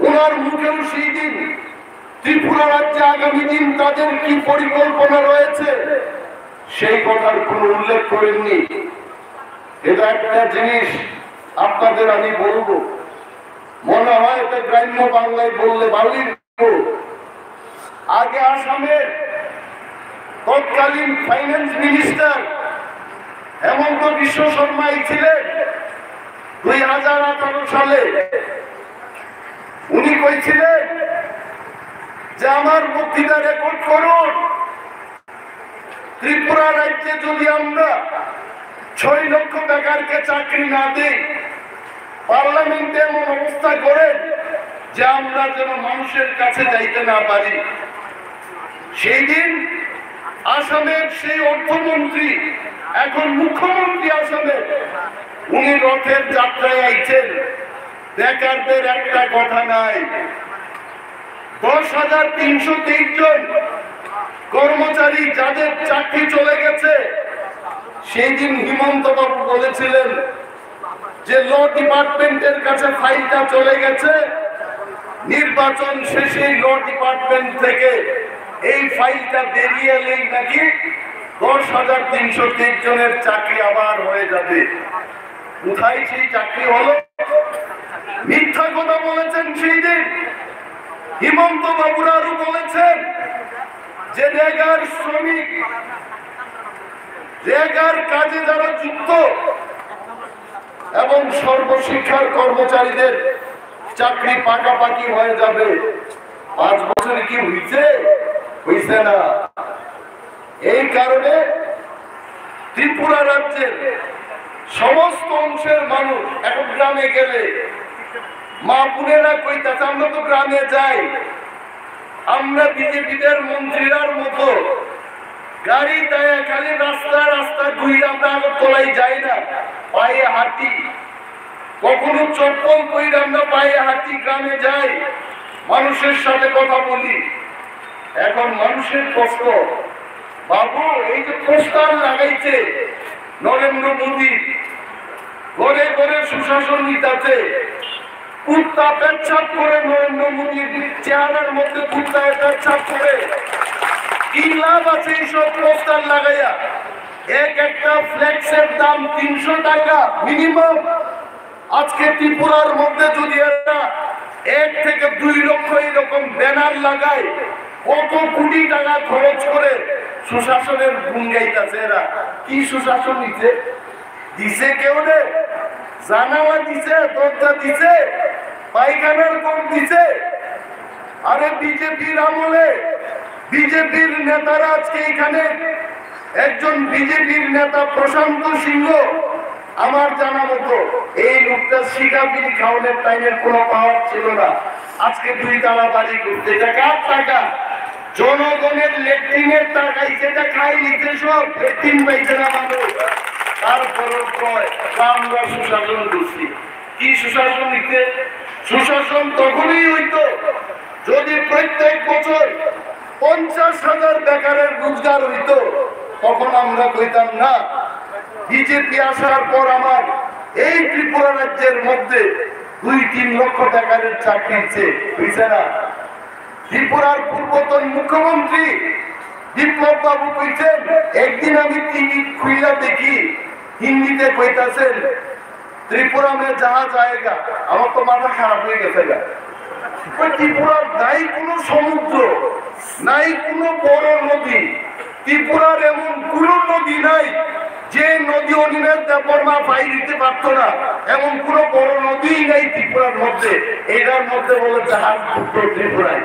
ওনার মুখেও সেই দিন ত্রিপুরা রাজ্যে আগামী দিন তাদের কি পরিকল্পনা রয়েছে সেই কথার কোনো উল্লেখ করেননি। এটা একটা জিনিস আপনাদের আমি বলবো, মনে হয় এটা গ্রাম্য বাংলায় বললে ভালোই। আগে আসামের তৎকালীন ফাইন্যান্স মিনিস্টার হেমন্ত বিশ্ব শর্মাই ছিলেন 2018 সালে। উনি কইছিলেন যে আমার বক্তৃতা রেকর্ড করুন, ত্রিপুরা রাজ্যে যদি আমরা 6 লক্ষ বেকারকে চাকরি না দিই, পার্লামেন্টে এমন অবস্থা করেন যে আমরা যেন মানুষের কাছে যাইতে না পারি। সেই দিন আসামের সেই অর্থমন্ত্রী এখন মুখ্যমন্ত্রী আসামের, উনি রথের যাত্রায় আইছেন। বেকারদের একটা কথা নাই। 10,323 জন কর্মচারী যাদের চাকরি চলে গেছে, সেই দিন হিমন্ত বাবু বলেছিলেন যে ল ডিপার্টমেন্টের কাছে ফাইলটা চলে গেছে, নির্বাচন শেষে ল ডিপার্টমেন্ট থেকে এই ফাইলটা বেরিয়ে এলেই নাকি 10,323 জনের চাকরি আবার হয়ে যাবে। কোথায় সেই চাকরি হলো? মিথ্যা কথা বলেছেন সেই দিন হিমন্ত বাবুরা। আরো বলেছেন যে রেগার শ্রমিক, রেগার কাজে যারা যুক্ত এবং সর্বশিক্ষার কর্মচারীদের চাকরি পাকাপাকি হয়ে যাবে। 5 বছরে কি হইছে? হইছে না। এই কারণে ত্রিপুরা রাজ্যের সমস্ত অংশের মানুষ এখন গ্রামে গেলে মা বোনেরা কইতাছে, আমরা তো গ্রামে যাই, আমরা বিজেপিদের মন্ত্রীরার মতো গাড়ি দেয় খালি রাস্তা রাস্তা ঘুরে আমরা আগরতলায় যাই না, পায়ে হাঁটি। কখনো চপ্পল কইরে আমরা পায়ে হাঁটি গ্রামে যাই, মানুষের সাথে কথা বলি। এখন মানুষের কষ্ট, বাবু এই যে পোস্টার লাগাইছে নরেন্দ্র মোদী, ঘরে ঘরে সুশাসন নিতাছে, কুত্তা পেচ্ছাপ করে নরেন্দ্র মোদীর চেহারার মধ্যে কুত্তা পেচ্ছাপ করে, কি লাভ আছে এইসব পোস্টার লাগাইয়া? একটা ফ্লেক্সের দাম 300 টাকা মিনিমাম। আজকে ত্রিপুরার মধ্যে যদি এরা 1 থেকে 2 লক্ষ এরকম ব্যানার লাগায়, কত কোটি টাকা খরচ করে সুশাসনের গুণ গাইতেছে এরা। কি সুশাসন দিছে? দিছে কেউ রে? জানালা দিছে, দরজা দিছে, পায়খানার কোণ দিছে। আরে বিজেপির আমলে বিজেপির নেতারা, আজকে এখানে একজন বিজেপির নেতা প্রশান্ত সিংহ, আমার জানা মতো এই লোকটা শিকাবির খাওয়ানোর টাইমের কোনো পাওয়ার ছিল না, আজকে 2 তলা বাড়ি করতে। টাকার টাকা, জনগণের লেট্রিনের টাকা, সেটা খাই নিতে সব লেট্রিন পাইছে না মানুষ। তারপরেও কয় আমরা সুশাসন করছি। কি সুশাসন নিতে? সুশাসন তখনই হইতো যদি প্রত্যেক বছর 50,000 বেকারের রোজগার হইতো। তখন আমরা কইতাম না। বিজেপি আসার পর আমার এই ত্রিপুরা রাজ্যের মধ্যে 2-3 লক্ষ বেকারের চাকরি হয়েছে না। ত্রিপুরার পূর্বতন মুখ্যমন্ত্রী বিপ্লব বাবু কইছেন, একদিন আমি টিভি খুইলা দেখি হিন্দিতে কইতাছেন ত্রিপুরা মে যাহা জায়গা, আমার তো মাথা খারাপ হয়ে গেছে। ত্রিপুরার নাই কোনো সমুদ্র, নাই কোনো বড় নদী, ত্রিপুরার এমন কোনো নদী নাই যে নদী অনিমের দেববর্মা পাই দিতে পারতো না, এমন কোন বড় নদী নাই ত্রিপুরার মধ্যে। এটার মধ্যে বলে জাহাজ ত্রিপুরায়।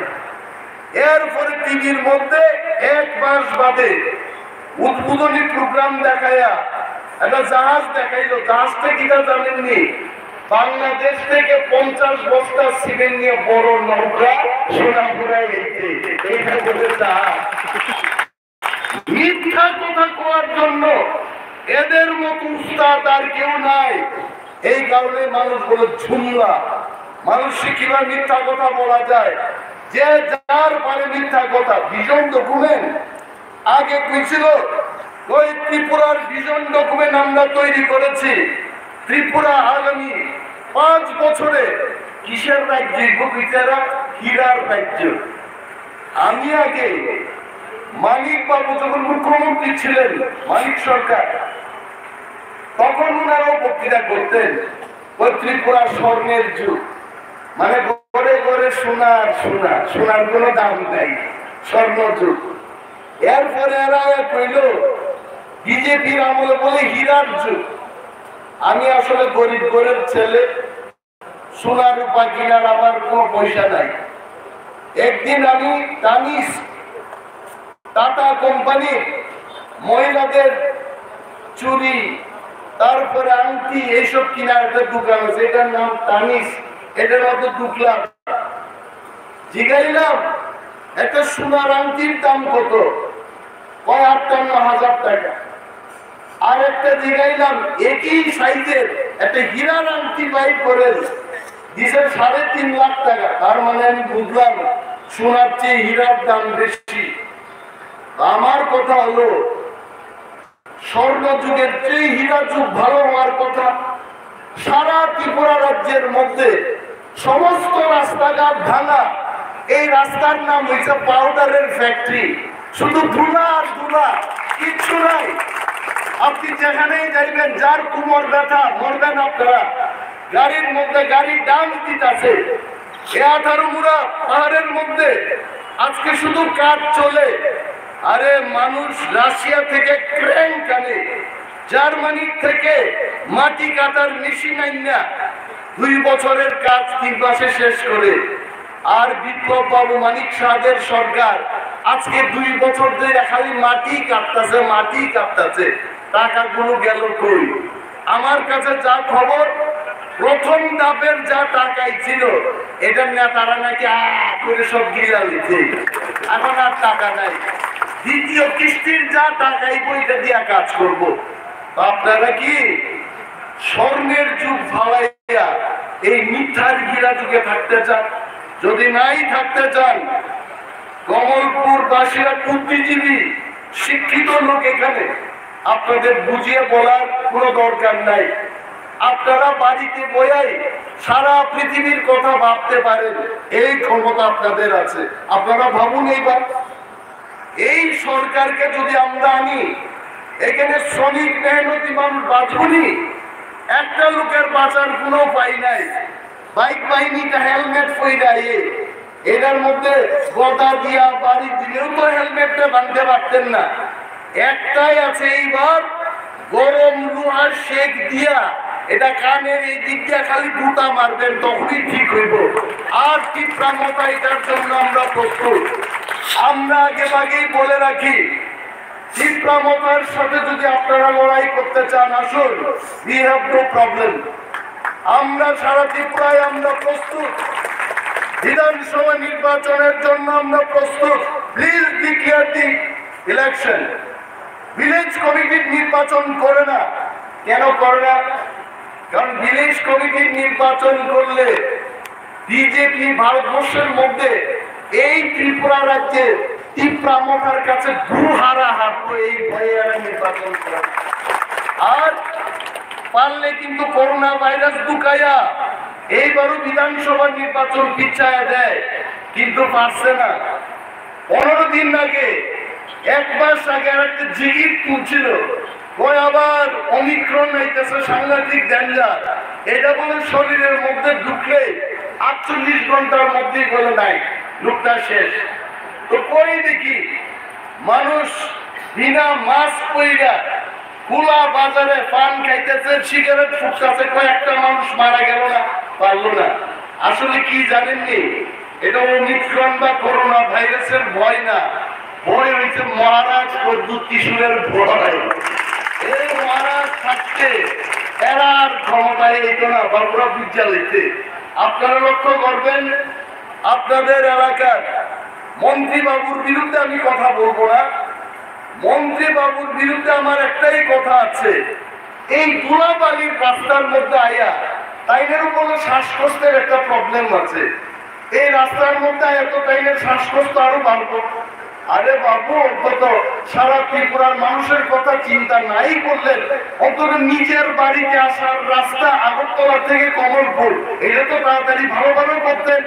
এরপরে টিভির মধ্যে 1 মাস বাদে উদ্বোধনী প্রোগ্রাম দেখাইয়া একটা জাহাজ দেখাইলো। জাহাজটা কিনা জানেননি? বাংলাদেশ থেকে 50 বস্তা সিমেন্ট নিয়ে বড় নৌকা সোনাপুরায় গেছে। এইটা বলে জাহাজ। মিথ্যা কথা কোয়ার জন্য এদের মতো উস্তাদ আর কেউ নাই। এই কারণে মানুষ বলে ঝুমলা। মানুষকে কিভাবে মিথ্যা কথা বলা যায়? যে যার পারে মিথ্যা কথা। ভিশন ডকুমেন্ট আগে কইছিল, ওই ত্রিপুরার ভিশন ডকুমেন্ট আমরা তৈরি করেছি। ত্রিপুরা আগামী 5 বছরে কিসের রাজ্য? বিচারা হীরার রাজ্য। আমি আগে মানিক বাবু যখন মুখ্যমন্ত্রী ছিলেন, মানিক সরকার, তখন ওনারাও বক্তৃতা করতেন ওই ত্রিপুরা স্বর্ণের যুগ, মানে ঘরে ঘরে সোনার সোনা, সোনার কোনো দাম নাই, স্বর্ণ যুগ। এরপরে এরা কইল বিজেপির আমলে বলে হীরার যুগ। আমি আসলে গরিব ঘরের ছেলে, সোনা রূপা কিনার আমার কোনো পয়সা নাই। একদিন আমি তানিস টাটা কোম্পানির মহিলাদের চুরি, তারপরে আংটি, এইসব কিনার একটা দোকান আছে, এটার নাম তানিস। এটার মধ্যে ঢুকলাম, জিগাইলাম একটা সোনার আংটির দাম কত? কয় 58,000 টাকা। আর একটা জিগাইলাম একই সাইজের একটা হীরার আংটি বাই করে দিছে 3.5 লাখ টাকা। তার মানে আমি বুঝলাম সোনার চেয়ে হীরার দাম বেশি। আমার কথা হলো স্বর্ণ যুগের চেয়ে হীরা যুগ ভালো হওয়ার কথা। সারা ত্রিপুরা রাজ্যের মধ্যে সমস্ত রাস্তাঘাট ভাঙা, এই রাস্তার নাম হয়েছে পাউডারের ফ্যাক্টরি। শুধু ধুলা আর ধুলা, কিচ্ছু নাই। আপনি যেখানেই যাইবেন, যার কুমোর ব্যথা মরবেন আপনারা। গাড়ির মধ্যে গাড়ি ডান্স দিতেছে। এ 18 মুড়া পাহাড়ের মধ্যে আজকে শুধু কাজ চলে। আরে মানুষ রাশিয়া থেকে ক্রেন কানে, জার্মানি থেকে মাটি কাটার মেশিন আইনা 2 বছরের কাজ 3 মাসে শেষ করে। আর বিপ্লব বাবু মানিক সাহেবের সরকার আজকে 2 বছর ধরে খালি মাটি কাটতেছে। টাকাগুলো গেল কই? আমার কাছে যা খবর, প্রথম ধাপের যা টাকাই ছিল এটা নেতারা নাকি করে সব গিরা লিখে, এখন আর টাকা নাই। দ্বিতীয় কিস্তির যা টাকাই বইটা দিয়া কাজ করব। আপনারা কি স্বর্ণের যুগ ভালাইয়া এই মিথ্যার গিরা যুগে থাকতে চান? যদি নাই থাকতে চান, কমলপুর বাসীরা বুদ্ধিজীবী শিক্ষিত লোক, এখানে আপনাদের বুঝিয়ে বলার কোনো দরকার নাই। আপনারা বাড়িতে বয়াই সারা পৃথিবীর কথা ভাবতে পারেন, এই ক্ষমতা আপনাদের আছে। আপনারা ভাবুন এইবার, এই সরকারকে যদি আমরা আনি, এখানে শ্রমিক মেহনতি মানুষ বাঁচবনি। একটা লোকের বাঁচার কোনো উপায় নাই। বাইক বাহিনীটা হেলমেট পইরাই, এটার মধ্যে গদা দিয়া বাড়ি দিলেও তো হেলমেটটা বাঁধতে পারতেন না। একটাই আছে, এইবার গরম লোহার শেক দিয়া এটা কানের এই দিক দিয়া খালি গুটা মারবেন, তখনই ঠিক হইব। আর তীব্রতা এটার জন্য আমরা প্রস্তুত। আমরা আগে আগেই বলে রাখি, তীব্রতার সাথে যদি আপনারা লড়াই করতে চান, আসুন, we have no problem। আমরা সারা ত্রিপুরায় আমরা প্রস্তুত। বিধানসভা নির্বাচনের জন্য আমরা প্রস্তুত। Please declare the election. Village কমিটির নির্বাচন করে না। কেন করে না? কারণ ভিলেজ কমিটির নির্বাচন করলে বিজেপি ভারতবর্ষের মধ্যে এই ত্রিপুরা রাজ্যে তীব্রতার কাছে গুহারা হারতো, এই ভয়ে এরা নির্বাচন করে। আর পারলে কিন্তু করোনা ভাইরাস ঢুকাইয়া এইবারও বিধানসভা নির্বাচন পিছায়া দেয়, কিন্তু পারছে না। 15 দিন আগে, 1 মাস আগে আর একটা জিগির তুলছিল, কই আবার অমিক্রন হইতেছে, সাংঘাতিক ডেঞ্জার। এটা বলে শরীরের মধ্যে ঢুকলে 48 ঘন্টার মধ্যেই বলে নাই, লোকটা শেষ। তো কই দেখি মানুষ বিনা মাস্ক পইরা খোলা বাজারে পান খাইতেছে, সিগারেট ফুটতেছে, কয়েকটা মানুষ মারা গেল না, পারলো না। আসলে কি জানেননি, এটা ওমিক্রন বা করোনা ভাইরাসের ভয় না, ভয় হয়েছে মহারাজ প্রদ্যুৎ কিশোরের ভয়। এই মহারাজ থাকতে এরা আর ক্ষমতায় এইতো না, বাবুরা বুঝা লইতে। আপনারা লক্ষ্য করবেন, আপনাদের এলাকার মন্ত্রী বাবুর বিরুদ্ধে আমি কথা বলবো না। মন্ত্রী বাবুর বিরুদ্ধে আমার একটাই কথা আছে, এই ধুলাবালির রাস্তার মধ্যে আয়া তাইনের উপরে শ্বাসকষ্টের একটা প্রবলেম আছে। এই রাস্তার মধ্যে এত তাইনের শ্বাসকষ্ট আরো বাড়বো। আরে বাবু, অন্তত সারা ত্রিপুরার মানুষের কথা চিন্তা নাই করলেন, অন্তত নিজের বাড়িতে আসার রাস্তা আগরতলা থেকে কমলপুর, এটা তো তাড়াতাড়ি ভালো করতেন।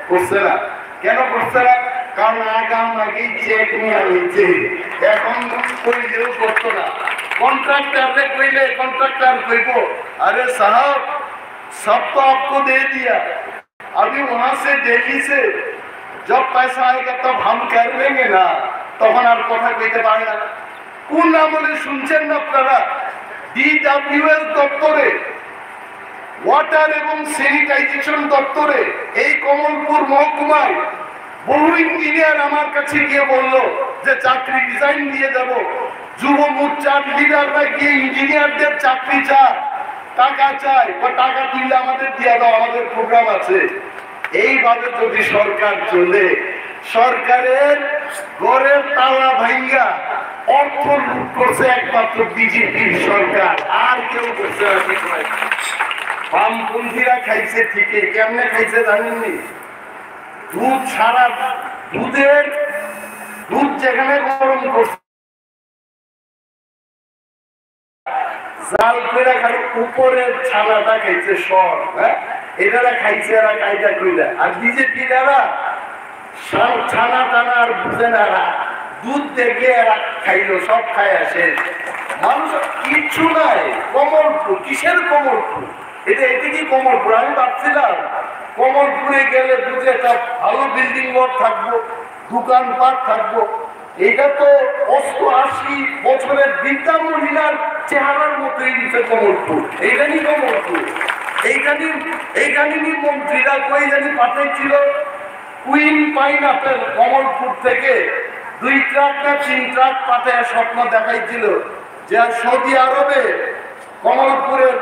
করছে না। কেন করছে না? কারণ আগাম আগেই চেক নিয়ে নিচ্ছে, এখন কইলেও করতো না। कॉन्ट्रैक्टर कहिले कॉन्ट्रैक्टर कहो अरे साहब सब तो आपको दे दिया, अभी वहां से दिल्ली से जब पैसा आएगा तब हम कर लेंगे ना, তখন আর কথা কইতে পারে না। কোন আমলে শুনছেন না আপনারা? DWS দপ্তরে, ওয়াটার এবং স্যানিটাইজেশন দপ্তরে এই কমলপুর মহকুমায় বহু ইঞ্জিনিয়ার আমার কাছে গিয়ে বললো যে চাকরি ডিজাইন দিয়ে দেব। যুব মোর্চার লিডাররা গিয়ে ইঞ্জিনিয়ারদের চাকরি চায়, টাকা চায়, বা টাকা তুললে আমাদের দিয়ে দাও, আমাদের প্রোগ্রাম আছে। এইভাবে যদি সরকার চলে, সরকারের ঘরের তালা ভাঙ্গা অর্থ লুট করছে একমাত্র বিজেপির সরকার, আর কেউ করছে না। ঠিক নয়, বামপন্থীরা খাইছে ঠিকই। কেমনে খাইছে জানেননি? দুধ ছাড়া, দুধ যেখানে গরম করছে জাল করে খালি উপরের ছানাটা খাইছে সর, হ্যাঁ এটারা খাইছে এরা কায়দা কইরা। আর বিজেপিরা ছানা টানা আর বুঝে না, দুধ দেখে এরা খাইলো, সব খাই আসে। মানুষ কিচ্ছু নাই। কমলপুর, কিসের কমলপুর? এটা কি কমলপুর? আমি ভাবছিলাম কমলপুরে গেলে বুঝে একটা ভালো বিল্ডিং ঘর থাকবো, দোকানপাট থাকবো। এটা তো ৮৮ বছরের বৃদ্ধা মহিলার চেহারার মতোই দিচ্ছে কমলপুর। এইখানেই কমলপুর। এইখানে মন্ত্রীরা কই জানি পাঠাইছিল কুইন পাইনঅ্যাপেল কমলপুর থেকে 2 ট্রাক না 3 ট্রাক পাঠায় স্বপ্ন দেখাইছিল যে সৌদি আরবে কমলপুরের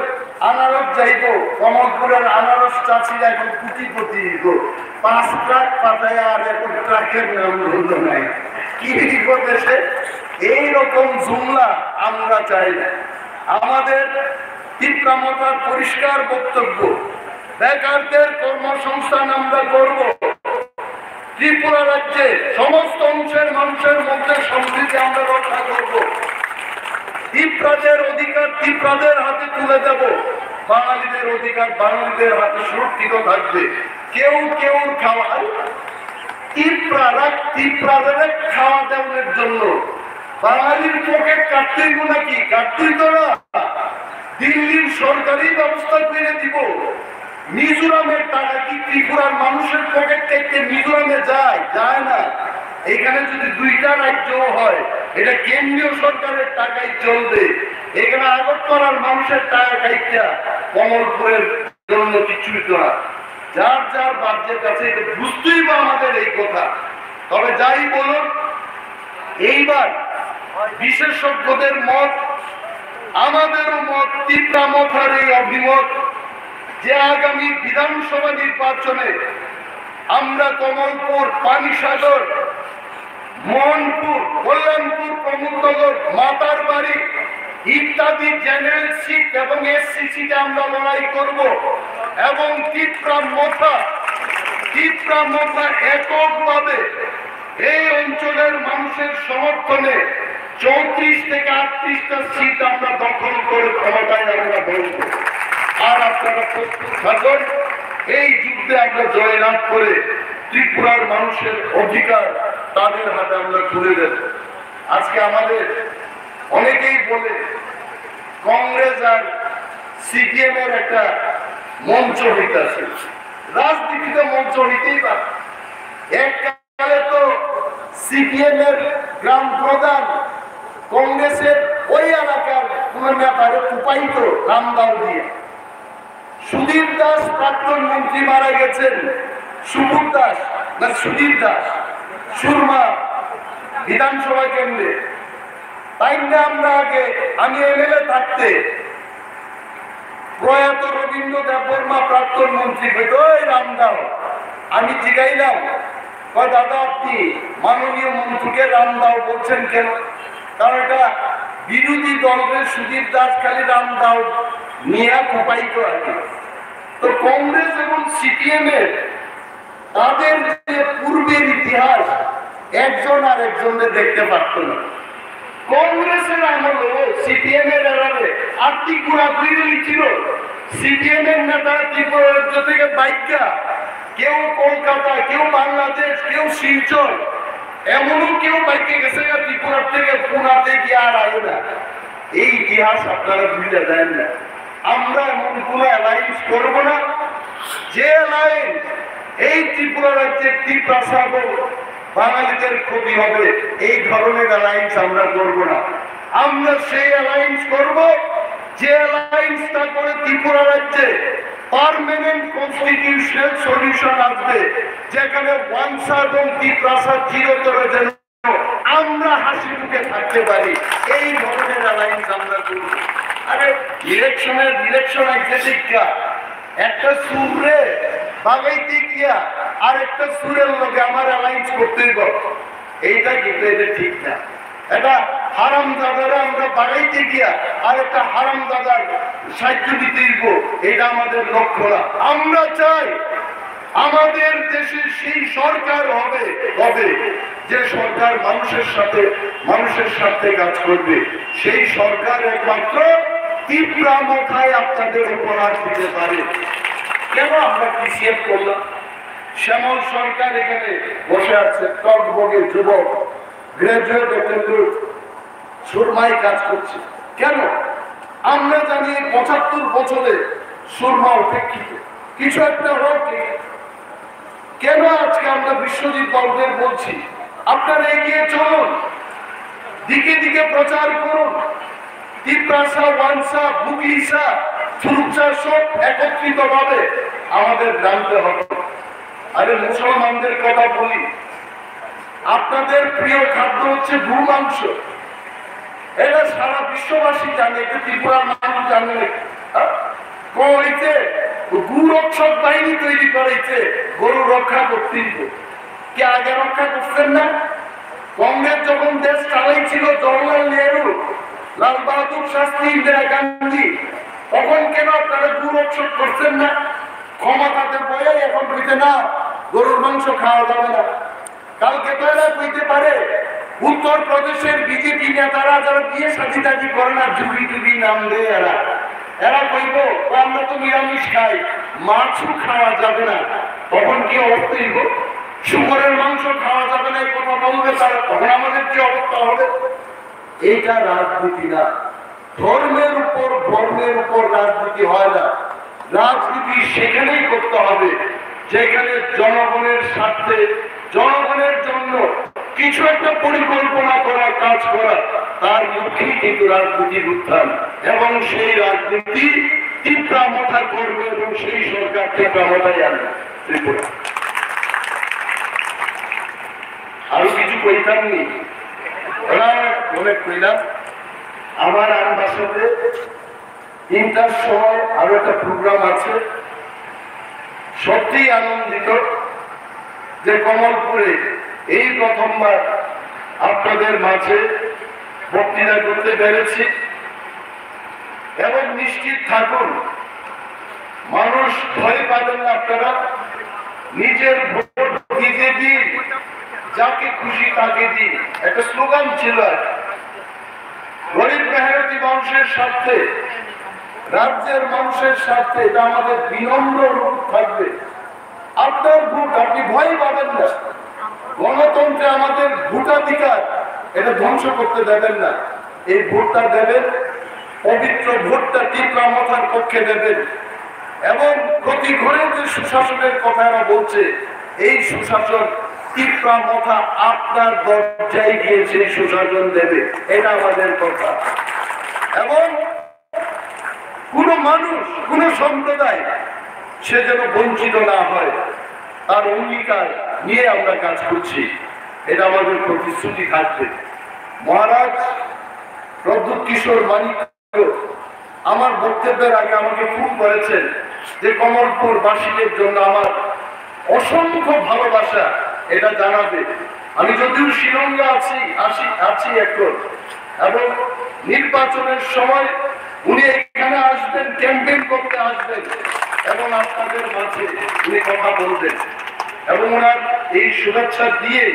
আনারস যাইব, কমলপুরের আনারস চাষিরা এখন কোটিপতি, 5 ট্রাক পাঠায় আর এখন ট্রাকের নাম বলতে নাই। কি দেশে এইরকম জুমলা আমরা চাই না। আমাদের তীব্রমতার পরিষ্কার বক্তব্য, বেকারদের কর্মসংস্থান আমরা করব। ত্রিপুরা রাজ্যে সমস্ত অংশের মানুষের মধ্যে সম্প্রীতি আমরা রক্ষা করব। ত্রিপুরাদের অধিকার ত্রিপুরাদের হাতে তুলে দেব, বাঙালিদের অধিকার বাঙালিদের হাতে সুরক্ষিত থাকবে। কেউ খাওয়া ত্রিপুরাদের খাওয়া দেওয়ার জন্য বাঙালির পকেট কাটতেই নাকি? কাটতেই তো না। দিল্লির সরকারি ব্যবস্থা করে দিব। মিজোরামের টাকা কি ত্রিপুরার মানুষের পকেট থেকে মিজোরামে যায় না। এখানে যদি 2টা রাজ্য হয়, এটা কেন্দ্রীয় সরকারের টাকায় চলবে। এখানে আগরতলার মানুষের টাকা খাইটা কমলপুরের জন্য কিছুই তো না। যার যার বাজেট আছে, এটা বুঝতেই বা আমাদের এই কথা। তবে যাই বলুন, এইবার বিশেষজ্ঞদের মত, আমাদেরও মত, তীব্রমতার এই অভিমত যে আগামী বিধানসভা নির্বাচনে আমরা কমলপুর, পানিসাগর, মোহনপুর, কল্যাণপুর, প্রমোদনগর, মাতার বাড়ি ইত্যাদি জেনারেল সিট এবং এসসি সিটে আমরা লড়াই করব। এবং তীব্রমতা এককভাবে এই অঞ্চলের মানুষের সমর্থনে 34 থেকে 38টা সিট আমরা দখল করে ক্ষমতায় আমরা বলব। আর আপনারা প্রস্তুত থাকুন, এই যুদ্ধে আমরা জয়লাভ করে ত্রিপুরার মানুষের অধিকার তাদের হাতে আমরা তুলে দেব। আজকে আমাদের অনেকেই বলে কংগ্রেস আর সিপিএম এর একটা মঞ্চ হইতেছে, রাজনীতিতে মঞ্চ হইতেই পারে। এককালে তো সিপিএম এর গ্রাম প্রধান কংগ্রেসের ওই এলাকার কোন নেতারে উপায়িত রামদাও দিয়ে। সুধীর দাস প্রাক্তন মন্ত্রী মারা গেছেন, সুধীর দাস সুরমা বিধানসভা কেন্দ্রে। তাই না আমরা আগে, আমি এমএলএ থাকতে প্রয়াত রবীন্দ্র দেববর্মা প্রাক্তন মন্ত্রী হইত রামদাও। আমি জিগাইলাম, দাদা আপনি মাননীয় মন্ত্রীকে রামদাও বলছেন কেন? কারণ এটা বিরোধী দলের সুধীর দাস খালি রামদাও নিয়ে উপায়িত আছে। তো কংগ্রেস এবং সিপিএম এর তাদের যে পূর্বের ইতিহাস একজন আর একজনের দেখতে পারত না। কংগ্রেসের আমলে সিপিএম এর এরারে আর্থিক ঘোরাঘুরি ছিল। সিপিএম এর নেতা ত্রিপুরা রাজ্য থেকে বাইকা, কেউ কলকাতা, কেউ বাংলাদেশ, কেউ শিলচর, এমনও কেউ বাইকে গেছে ত্রিপুরার থেকে পুনাতে গিয়ে আর আয় না। এই ইতিহাস আপনারা ভুলে দেন না। আমরা এমন কোন অ্যালায়েন্স করবো না যে অ্যালায়েন্স এই ত্রিপুরা রাজ্যের ত্রিপ্রাসাদ বাঙালিদের ক্ষতি হবে। এই ধরনের অ্যালায়েন্স আমরা করব না। আমরা সেই অ্যালায়েন্স করব যে অ্যালায়েন্সটা করে ত্রিপুরা রাজ্যে পার্মানেন্ট কনস্টিটিউশনাল সলিউশন আসবে, যেখানে ওয়ানসা এবং ত্রিপ্রাসাদ চিরতরে যেন আমরা হাসি মুখে থাকতে পারি। এই ধরনের অ্যালায়েন্স আমরা করব। আরে ইলেকশন একটা সুরে বাগাইতে গিয়া আর একটা সুরের লোকে আমার অ্যালায়েন্স করতেই পারো, এইটা কিন্তু এটা ঠিক না। এটা হারাম দাদারা আমরা বাড়াইতে গিয়া আর একটা হারাম দাদার সাহায্য দিতে দিব, এটা আমাদের লক্ষ্য না। আমরা চাই আমাদের দেশে সেই সরকার হবে যে সরকার মানুষের সাথে কাজ করবে। সেই সরকার একমাত্র তীব্রামথায় আপনাদের উপহার দিতে পারে। কেন আমরা পিছিয়ে করলাম? শ্যামল সরকার এখানে বসে আছে, টকবগের যুবক, গ্রাজুয়েট কিন্তু সুরমায় কাজ করছে। কেন? আমরা জানি 75 বছরে সুরমা উপেক্ষিত, কিছু একটা হোক। কেন আজকে আমরা বিশ্বজিৎ বাবুদের বলছি আপনারা এগিয়ে চলুন, দিকে দিকে প্রচার করুন, তিপ্রাসা, ওয়ানসা, বুকলিসা, ফুরুকসা সব একত্রিত ভাবে আমাদের জানতে হবে। আরে মুসলমানদের কথা বলি, আপনাদের প্রিয় খাদ্য হচ্ছে গরু মাংস, এটা সারা বিশ্ববাসী জানে, এটা ত্রিপুরার মানুষ জানে। কইতে গরু রক্ষক বাহিনী তৈরি করেছে গরু রক্ষা করতে, কি আগে রক্ষা করছেন না? কংগ্রেস যখন দেশ চালাইছিল জওহরলাল নেহরু, লাল বাহাদুর শাস্ত্রী, ইন্দিরা গান্ধী, তখন কেন আপনারা গরু রক্ষক করছেন না? ক্ষমতাতে বয়ে এখন কইতে না গরুর মাংস খাওয়া যাবে না। কালকে তো এরা কইতে পারে উত্তর প্রদেশের বিজেপি নেতারা যারা বিয়ে সাথী করে না, জুবি নাম দেয় এরা কইব আমরা তো নিরামিষ খাই, মাছও খাওয়া যাবে না। তখন কি অবস্থা হইব? শুকরের মাংস খাওয়া যাবে না এই কথা বলবে তারা, তখন আমাদের কি অবস্থা হবে? এইটা রাজনীতি না। ধর্মের উপর রাজনীতি হয় না। রাজনীতি সেখানেই করতে হবে যেখানে জনগণের স্বার্থে, জনগণের জন্য কিছু একটা পরিকল্পনা করা, কাজ করা, তার লক্ষ্যেই কিন্তু রাজনীতির উত্থান। এবং সেই রাজনীতি তীব্রামথা করবে এবং সেই সরকার তীব্রামথায় আনবে ত্রিপুরা। আরো কিছু কইতাম নি, মনে কইলাম আমার আর বাসাতে 3টার সময় আরো একটা প্রোগ্রাম আছে। সত্যি আনন্দিত যে কমলপুরে এই প্রথমবার আপনাদের মাঝে বক্তৃতা করতে পেরেছি। এবং নিশ্চিত থাকুন, মানুষ ভয় পাবেন না। আপনারা নিজের ভোট দিতে দিন, যাকে খুশি তাকে দিন, একটা স্লোগান ছিল। গরিব মেহনতি মানুষের স্বার্থে, রাজ্যের মানুষের স্বার্থে, এটা আমাদের বিনম্র রূপ থাকবে। আপনার ভোট, আপনি ভয় পাবেন না। গণতন্ত্রে আমাদের ভোটাধিকার, এটা ধ্বংস করতে দেবেন না। এই ভোটটা দেবেন, পবিত্র ভোটটা তীব্রামথার পক্ষে দেবেন। এবং প্রতি ঘরে যে সুশাসনের কথা এরা বলছে, এই সুশাসন তীব্রামথা আপনার দরজায় গিয়ে সেই সুশাসন দেবে, এটা আমাদের কথা। এবং কোন মানুষ, কোন সম্প্রদায় সে যেন বঞ্চিত না হয়, তার অঙ্গীকার নিয়ে আমরা কাজ করছি, এটা আমাদের প্রতিশ্রুতি থাকবে। মহারাজ প্রদ্যুৎ কিশোর মানিক আমার বক্তব্যের আগে আমাকে ফোন করেছেন যে কমলপুর বাসীদের জন্য আমার অসংখ্য ভালোবাসা, এটা জানাবে। আমি যদিও শিলংয়ে আছি এখন, এবং নির্বাচনের সময় উনি এখানে আসবেন, ক্যাম্পেইন করতে আসবেন এবং আপনাদের মাঝে উনি কথা বলবেন। এবং ওনার এই শুভেচ্ছা দিয়ে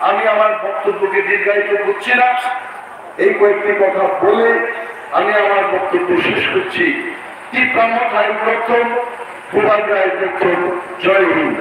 আমি আমার বক্তব্যকে দীর্ঘায়িত করছি না, এই কয়েকটি কথা বলে আমি আমার বক্তব্য শেষ করছি। তীব্রামথায় প্রথম, প্রথম, জয় হিন্দ।